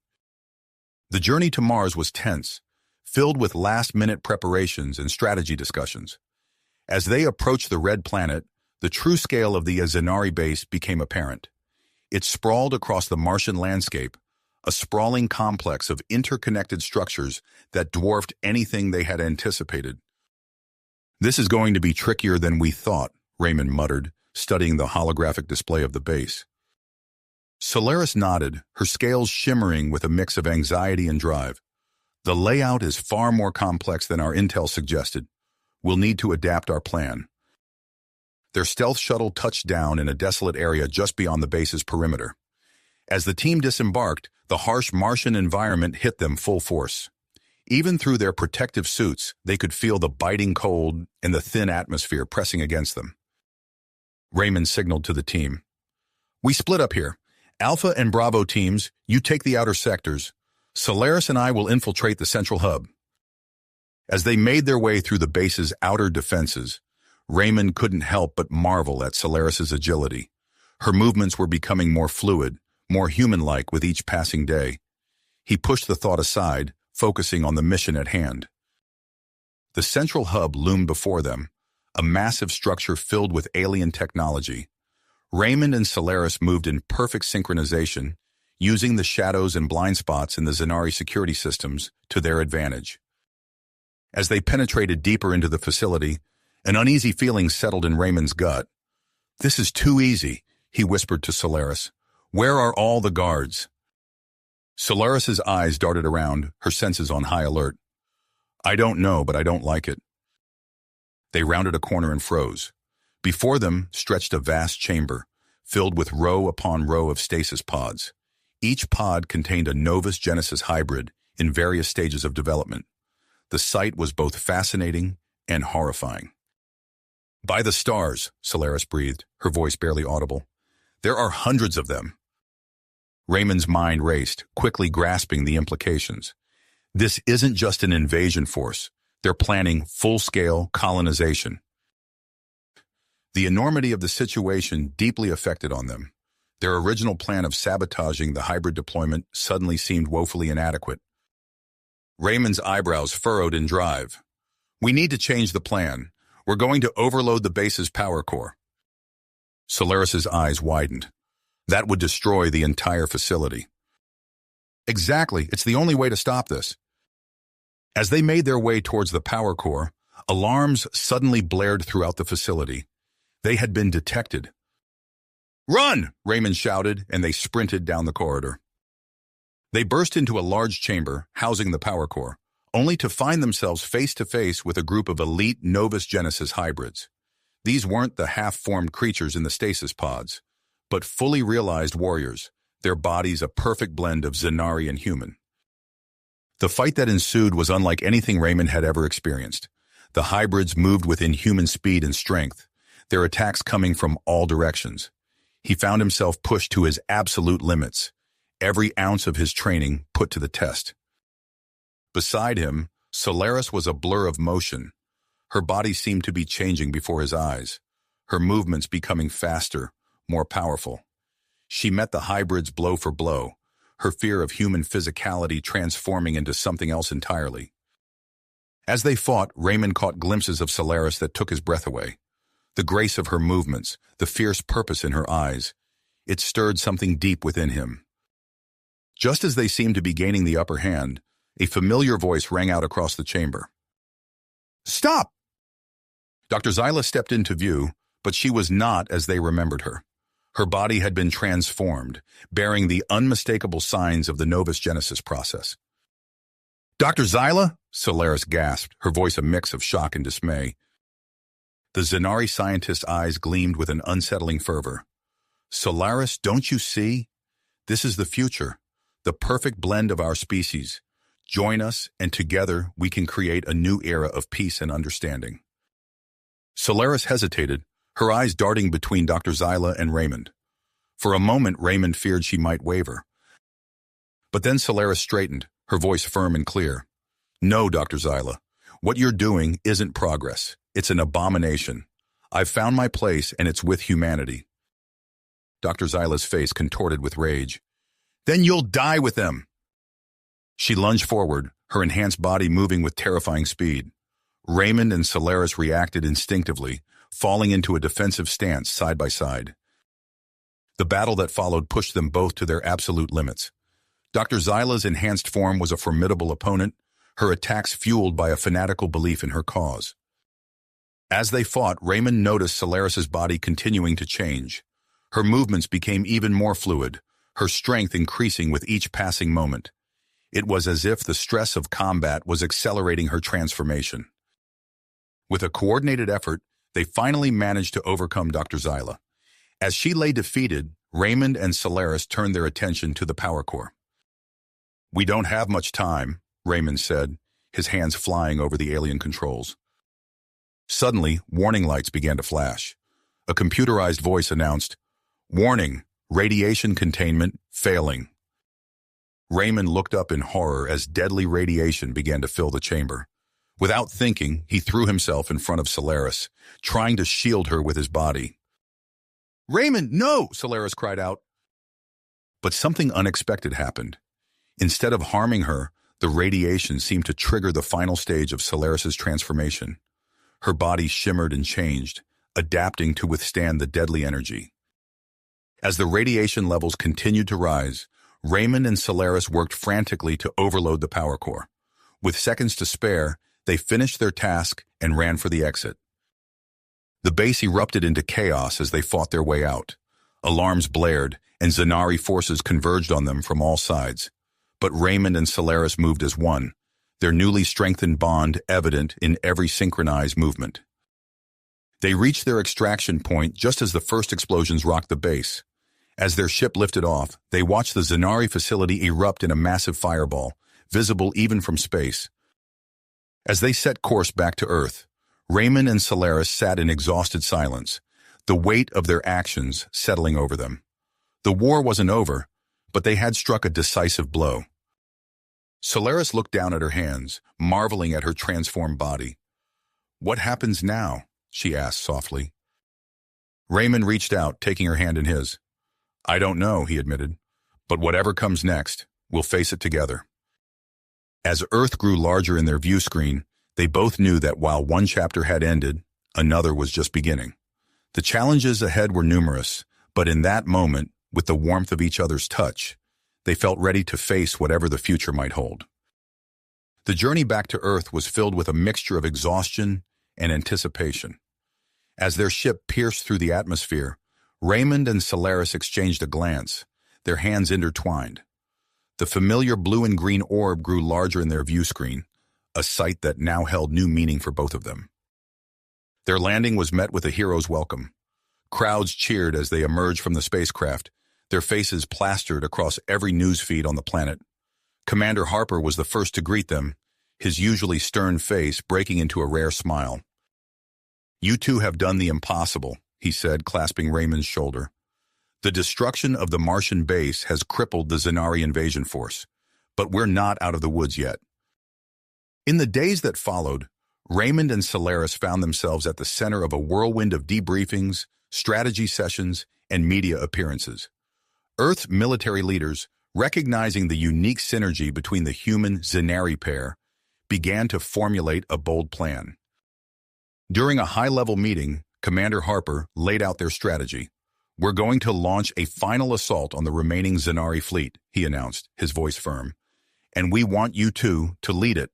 The journey to Mars was tense, filled with last-minute preparations and strategy discussions. As they approached the Red Planet, the true scale of the Zanari base became apparent. It sprawled across the Martian landscape, a sprawling complex of interconnected structures that dwarfed anything they had anticipated. "This is going to be trickier than we thought," Raymond muttered, studying the holographic display of the base. Solaris nodded, her scales shimmering with a mix of anxiety and drive. "The layout is far more complex than our intel suggested. We'll need to adapt our plan." Their stealth shuttle touched down in a desolate area just beyond the base's perimeter. As the team disembarked, the harsh Martian environment hit them full force. Even through their protective suits, they could feel the biting cold and the thin atmosphere pressing against them. Raymond signaled to the team. "We split up here. Alpha and Bravo teams, you take the outer sectors. Solaris and I will infiltrate the central hub." As they made their way through the base's outer defenses, Raymond couldn't help but marvel at Solaris's agility. Her movements were becoming more fluid, more human-like with each passing day. He pushed the thought aside, focusing on the mission at hand. The central hub loomed before them, a massive structure filled with alien technology. Raymond and Solaris moved in perfect synchronization, using the shadows and blind spots in the Zanari security systems to their advantage. As they penetrated deeper into the facility, an uneasy feeling settled in Raymond's gut. "This is too easy," he whispered to Solaris. "Where are all the guards?" Solaris's eyes darted around, her senses on high alert. "I don't know, but I don't like it." They rounded a corner and froze. Before them stretched a vast chamber, filled with row upon row of stasis pods. Each pod contained a Novus Genesis hybrid in various stages of development. The sight was both fascinating and horrifying. "By the stars," Solaris breathed, her voice barely audible. "There are hundreds of them." Raymond's mind raced, quickly grasping the implications. This isn't just an invasion force. They're planning full-scale colonization. The enormity of the situation deeply affected on them. Their original plan of sabotaging the hybrid deployment suddenly seemed woefully inadequate. Raymond's eyebrows furrowed in drive. We need to change the plan. We're going to overload the base's power core. Solaris's eyes widened. That would destroy the entire facility. Exactly, it's the only way to stop this. As they made their way towards the power core, alarms suddenly blared throughout the facility. They had been detected. Run! Raymond shouted, and they sprinted down the corridor. They burst into a large chamber housing the power core, only to find themselves face-to-face with a group of elite Novus Genesis hybrids. These weren't the half-formed creatures in the stasis pods, but fully realized warriors, their bodies a perfect blend of Zanari and human. The fight that ensued was unlike anything Raymond had ever experienced. The hybrids moved with inhuman speed and strength, their attacks coming from all directions. He found himself pushed to his absolute limits, every ounce of his training put to the test. Beside him, Solaris was a blur of motion. Her body seemed to be changing before his eyes, her movements becoming faster, more powerful. She met the hybrids blow for blow, her fear of human physicality transforming into something else entirely. As they fought, Raymond caught glimpses of Solaris that took his breath away. The grace of her movements, the fierce purpose in her eyes, it stirred something deep within him. Just as they seemed to be gaining the upper hand, a familiar voice rang out across the chamber. Stop! Dr. Zyla stepped into view, but she was not as they remembered her. Her body had been transformed, bearing the unmistakable signs of the Novus Genesis process. Dr. Zyla? Solaris gasped, her voice a mix of shock and dismay. The Zanari scientist's eyes gleamed with an unsettling fervor. Solaris, don't you see? This is the future, the perfect blend of our species. Join us, and together we can create a new era of peace and understanding. Solaris hesitated, her eyes darting between Dr. Zyla and Raymond. For a moment, Raymond feared she might waver. But then Solaris straightened, her voice firm and clear. No, Dr. Zyla, what you're doing isn't progress. It's an abomination. I've found my place, and it's with humanity. Dr. Zyla's face contorted with rage. Then you'll die with them. She lunged forward, her enhanced body moving with terrifying speed. Raymond and Solaris reacted instinctively, falling into a defensive stance side by side. The battle that followed pushed them both to their absolute limits. Dr. Zyla's enhanced form was a formidable opponent, her attacks fueled by a fanatical belief in her cause. As they fought, Raymond noticed Solaris's body continuing to change. Her movements became even more fluid, her strength increasing with each passing moment. It was as if the stress of combat was accelerating her transformation. With a coordinated effort, they finally managed to overcome Dr. Zyla. As she lay defeated, Raymond and Solaris turned their attention to the power core. We don't have much time, Raymond said, his hands flying over the alien controls. Suddenly, warning lights began to flash. A computerized voice announced, Warning, radiation containment failing. Raymond looked up in horror as deadly radiation began to fill the chamber. Without thinking, he threw himself in front of Solaris, trying to shield her with his body. Raymond, no! Solaris cried out. But something unexpected happened. Instead of harming her, the radiation seemed to trigger the final stage of Solaris's transformation. Her body shimmered and changed, adapting to withstand the deadly energy. As the radiation levels continued to rise, Raymond and Solaris worked frantically to overload the power core. With seconds to spare, they finished their task and ran for the exit. The base erupted into chaos as they fought their way out. Alarms blared, and Zanari forces converged on them from all sides. But Raymond and Solaris moved as one, their newly strengthened bond evident in every synchronized movement. They reached their extraction point just as the first explosions rocked the base. As their ship lifted off, they watched the Zanari facility erupt in a massive fireball, visible even from space. As they set course back to Earth, Raymond and Solaris sat in exhausted silence, the weight of their actions settling over them. The war wasn't over, but they had struck a decisive blow. Solaris looked down at her hands, marveling at her transformed body. What happens now? She asked softly. Raymond reached out, taking her hand in his. I don't know, he admitted, but whatever comes next, we'll face it together. As Earth grew larger in their view screen, they both knew that while one chapter had ended, another was just beginning. The challenges ahead were numerous, but in that moment, with the warmth of each other's touch, they felt ready to face whatever the future might hold. The journey back to Earth was filled with a mixture of exhaustion and anticipation. As their ship pierced through the atmosphere, Raymond and Solaris exchanged a glance, their hands intertwined. The familiar blue and green orb grew larger in their view screen, a sight that now held new meaning for both of them. Their landing was met with a hero's welcome. Crowds cheered as they emerged from the spacecraft, their faces plastered across every news feed on the planet. Commander Harper was the first to greet them, his usually stern face breaking into a rare smile. "You two have done the impossible," he said, clasping Raymond's shoulder. "The destruction of the Martian base has crippled the Zanari invasion force, but we're not out of the woods yet." In the days that followed, Raymond and Solaris found themselves at the center of a whirlwind of debriefings, strategy sessions, and media appearances. Earth's military leaders, recognizing the unique synergy between the human-Zanari pair, began to formulate a bold plan. During a high-level meeting, Commander Harper laid out their strategy. "We're going to launch a final assault on the remaining Zanari fleet," he announced, his voice firm. "And we want you two to lead it."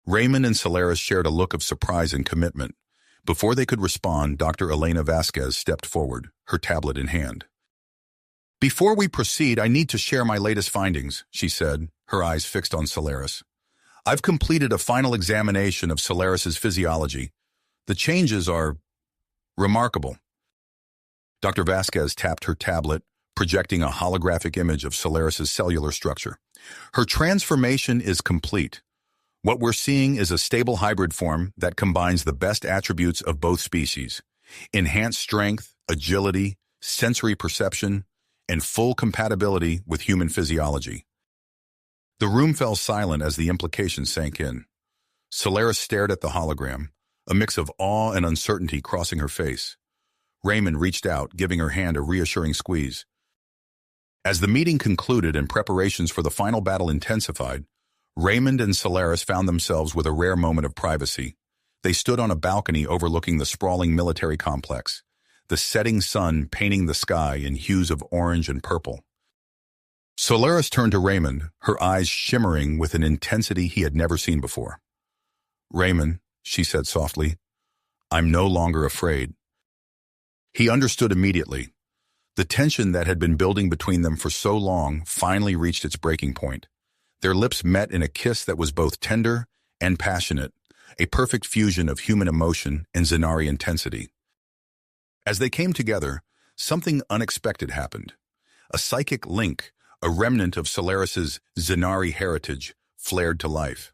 Raymond and Solaris shared a look of surprise and commitment. Before they could respond, Dr. Elena Vasquez stepped forward, her tablet in hand. "Before we proceed, I need to share my latest findings," she said, her eyes fixed on Solaris. "I've completed a final examination of Solaris's physiology. The changes are remarkable." Dr. Vasquez tapped her tablet, projecting a holographic image of Solaris's cellular structure. "Her transformation is complete. What we're seeing is a stable hybrid form that combines the best attributes of both species: enhanced strength, agility, sensory perception, and full compatibility with human physiology." The room fell silent as the implications sank in. Solaris stared at the hologram, a mix of awe and uncertainty crossing her face. Raymond reached out, giving her hand a reassuring squeeze. As the meeting concluded and preparations for the final battle intensified, Raymond and Solaris found themselves with a rare moment of privacy. They stood on a balcony overlooking the sprawling military complex, the setting sun painting the sky in hues of orange and purple. Solaris turned to Raymond, her eyes shimmering with an intensity he had never seen before. "Raymond," she said softly, "I'm no longer afraid." He understood immediately. The tension that had been building between them for so long finally reached its breaking point. Their lips met in a kiss that was both tender and passionate, a perfect fusion of human emotion and Zanari intensity. As they came together, something unexpected happened. A psychic link, a remnant of Solaris's Zanari heritage, flared to life.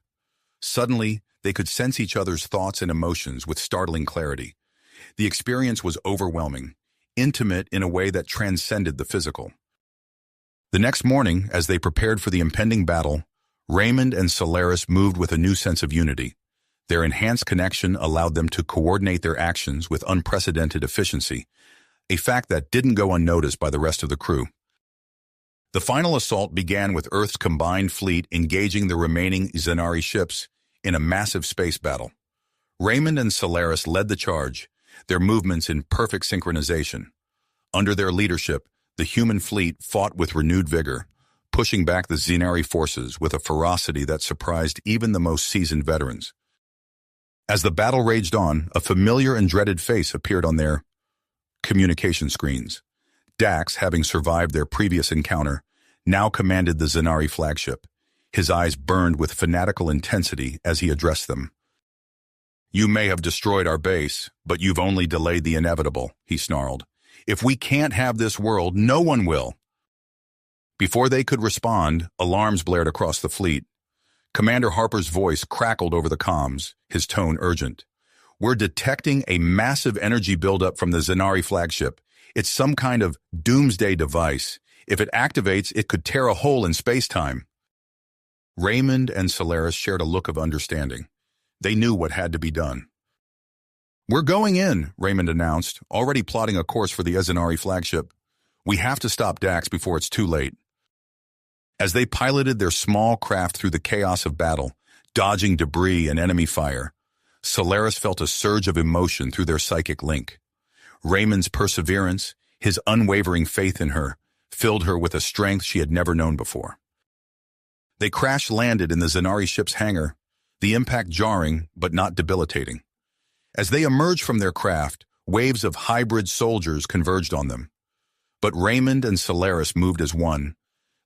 Suddenly, they could sense each other's thoughts and emotions with startling clarity. The experience was overwhelming, intimate in a way that transcended the physical. The next morning, as they prepared for the impending battle, Raymond and Solaris moved with a new sense of unity. Their enhanced connection allowed them to coordinate their actions with unprecedented efficiency, a fact that didn't go unnoticed by the rest of the crew. The final assault began with Earth's combined fleet engaging the remaining Zanari ships in a massive space battle. Raymond and Solaris led the charge, their movements in perfect synchronization. Under their leadership, the human fleet fought with renewed vigor, pushing back the Zanari forces with a ferocity that surprised even the most seasoned veterans. As the battle raged on, a familiar and dreaded face appeared on their communication screens. Dax, having survived their previous encounter, now commanded the Zanari flagship. His eyes burned with fanatical intensity as he addressed them. "You may have destroyed our base, but you've only delayed the inevitable," he snarled. "If we can't have this world, no one will." Before they could respond, alarms blared across the fleet. Commander Harper's voice crackled over the comms, his tone urgent. "We're detecting a massive energy buildup from the Zanari flagship. It's some kind of doomsday device. If it activates, it could tear a hole in space-time." Raymond and Solaris shared a look of understanding. They knew what had to be done. "We're going in," Raymond announced, already plotting a course for the Zanari flagship. "We have to stop Dax before it's too late." As they piloted their small craft through the chaos of battle, dodging debris and enemy fire, Solaris felt a surge of emotion through their psychic link. Raymond's perseverance, his unwavering faith in her, filled her with a strength she had never known before. They crash-landed in the Zanari ship's hangar, the impact jarring but not debilitating. As they emerged from their craft, waves of hybrid soldiers converged on them. But Raymond and Solaris moved as one,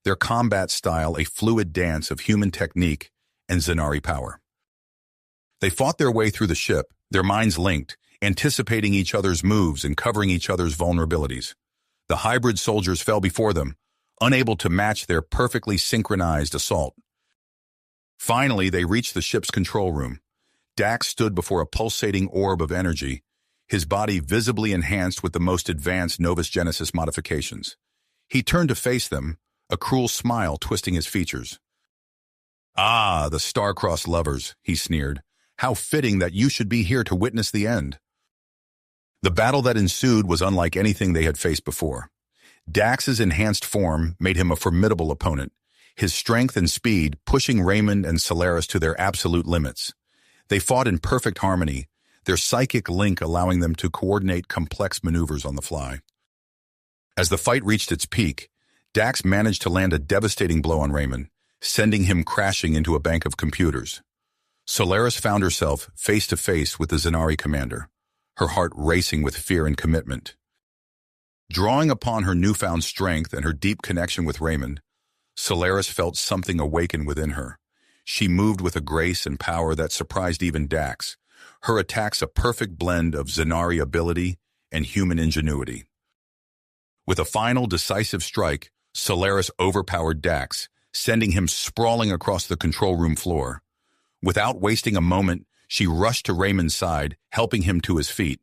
their combat style a fluid dance of human technique and Zanari power. They fought their way through the ship, their minds linked, anticipating each other's moves and covering each other's vulnerabilities. The hybrid soldiers fell before them, unable to match their perfectly synchronized assault. Finally, they reached the ship's control room. Dax stood before a pulsating orb of energy, his body visibly enhanced with the most advanced Novus Genesis modifications. He turned to face them, a cruel smile twisting his features. "Ah, the star-crossed lovers," he sneered. "How fitting that you should be here to witness the end." The battle that ensued was unlike anything they had faced before. Dax's enhanced form made him a formidable opponent, his strength and speed pushing Raymond and Solaris to their absolute limits. They fought in perfect harmony, their psychic link allowing them to coordinate complex maneuvers on the fly. As the fight reached its peak, Dax managed to land a devastating blow on Raymond, sending him crashing into a bank of computers. Solaris found herself face to face with the Zanari commander, her heart racing with fear and commitment. Drawing upon her newfound strength and her deep connection with Raymond, Solaris felt something awaken within her. She moved with a grace and power that surprised even Dax, her attacks a perfect blend of Zanari ability and human ingenuity. With a final decisive strike, Solaris overpowered Dax, sending him sprawling across the control room floor. Without wasting a moment, she rushed to Raymond's side, helping him to his feet.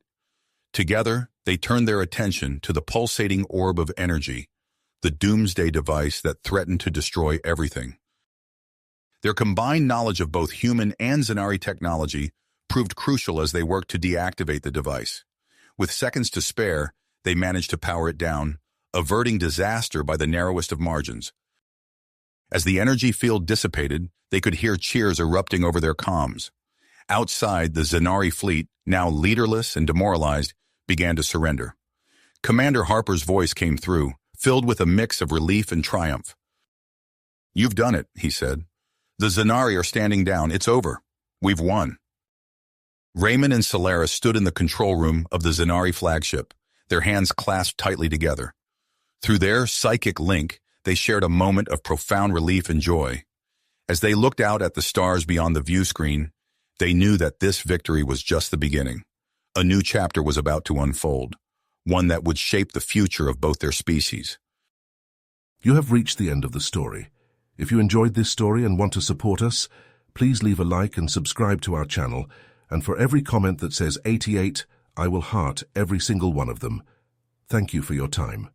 Together, they turned their attention to the pulsating orb of energy, the doomsday device that threatened to destroy everything. Their combined knowledge of both human and Zanari technology proved crucial as they worked to deactivate the device. With seconds to spare, they managed to power it down, averting disaster by the narrowest of margins. As the energy field dissipated, they could hear cheers erupting over their comms. Outside, the Zanari fleet, now leaderless and demoralized, began to surrender. Commander Harper's voice came through, filled with a mix of relief and triumph. "You've done it," he said. "The Zanari are standing down. It's over. We've won." Raymond and Solaris stood in the control room of the Zanari flagship, their hands clasped tightly together. Through their psychic link, they shared a moment of profound relief and joy. As they looked out at the stars beyond the view screen, they knew that this victory was just the beginning. A new chapter was about to unfold, one that would shape the future of both their species. You have reached the end of the story. If you enjoyed this story and want to support us, please leave a like and subscribe to our channel, and for every comment that says 88, I will heart every single one of them. Thank you for your time.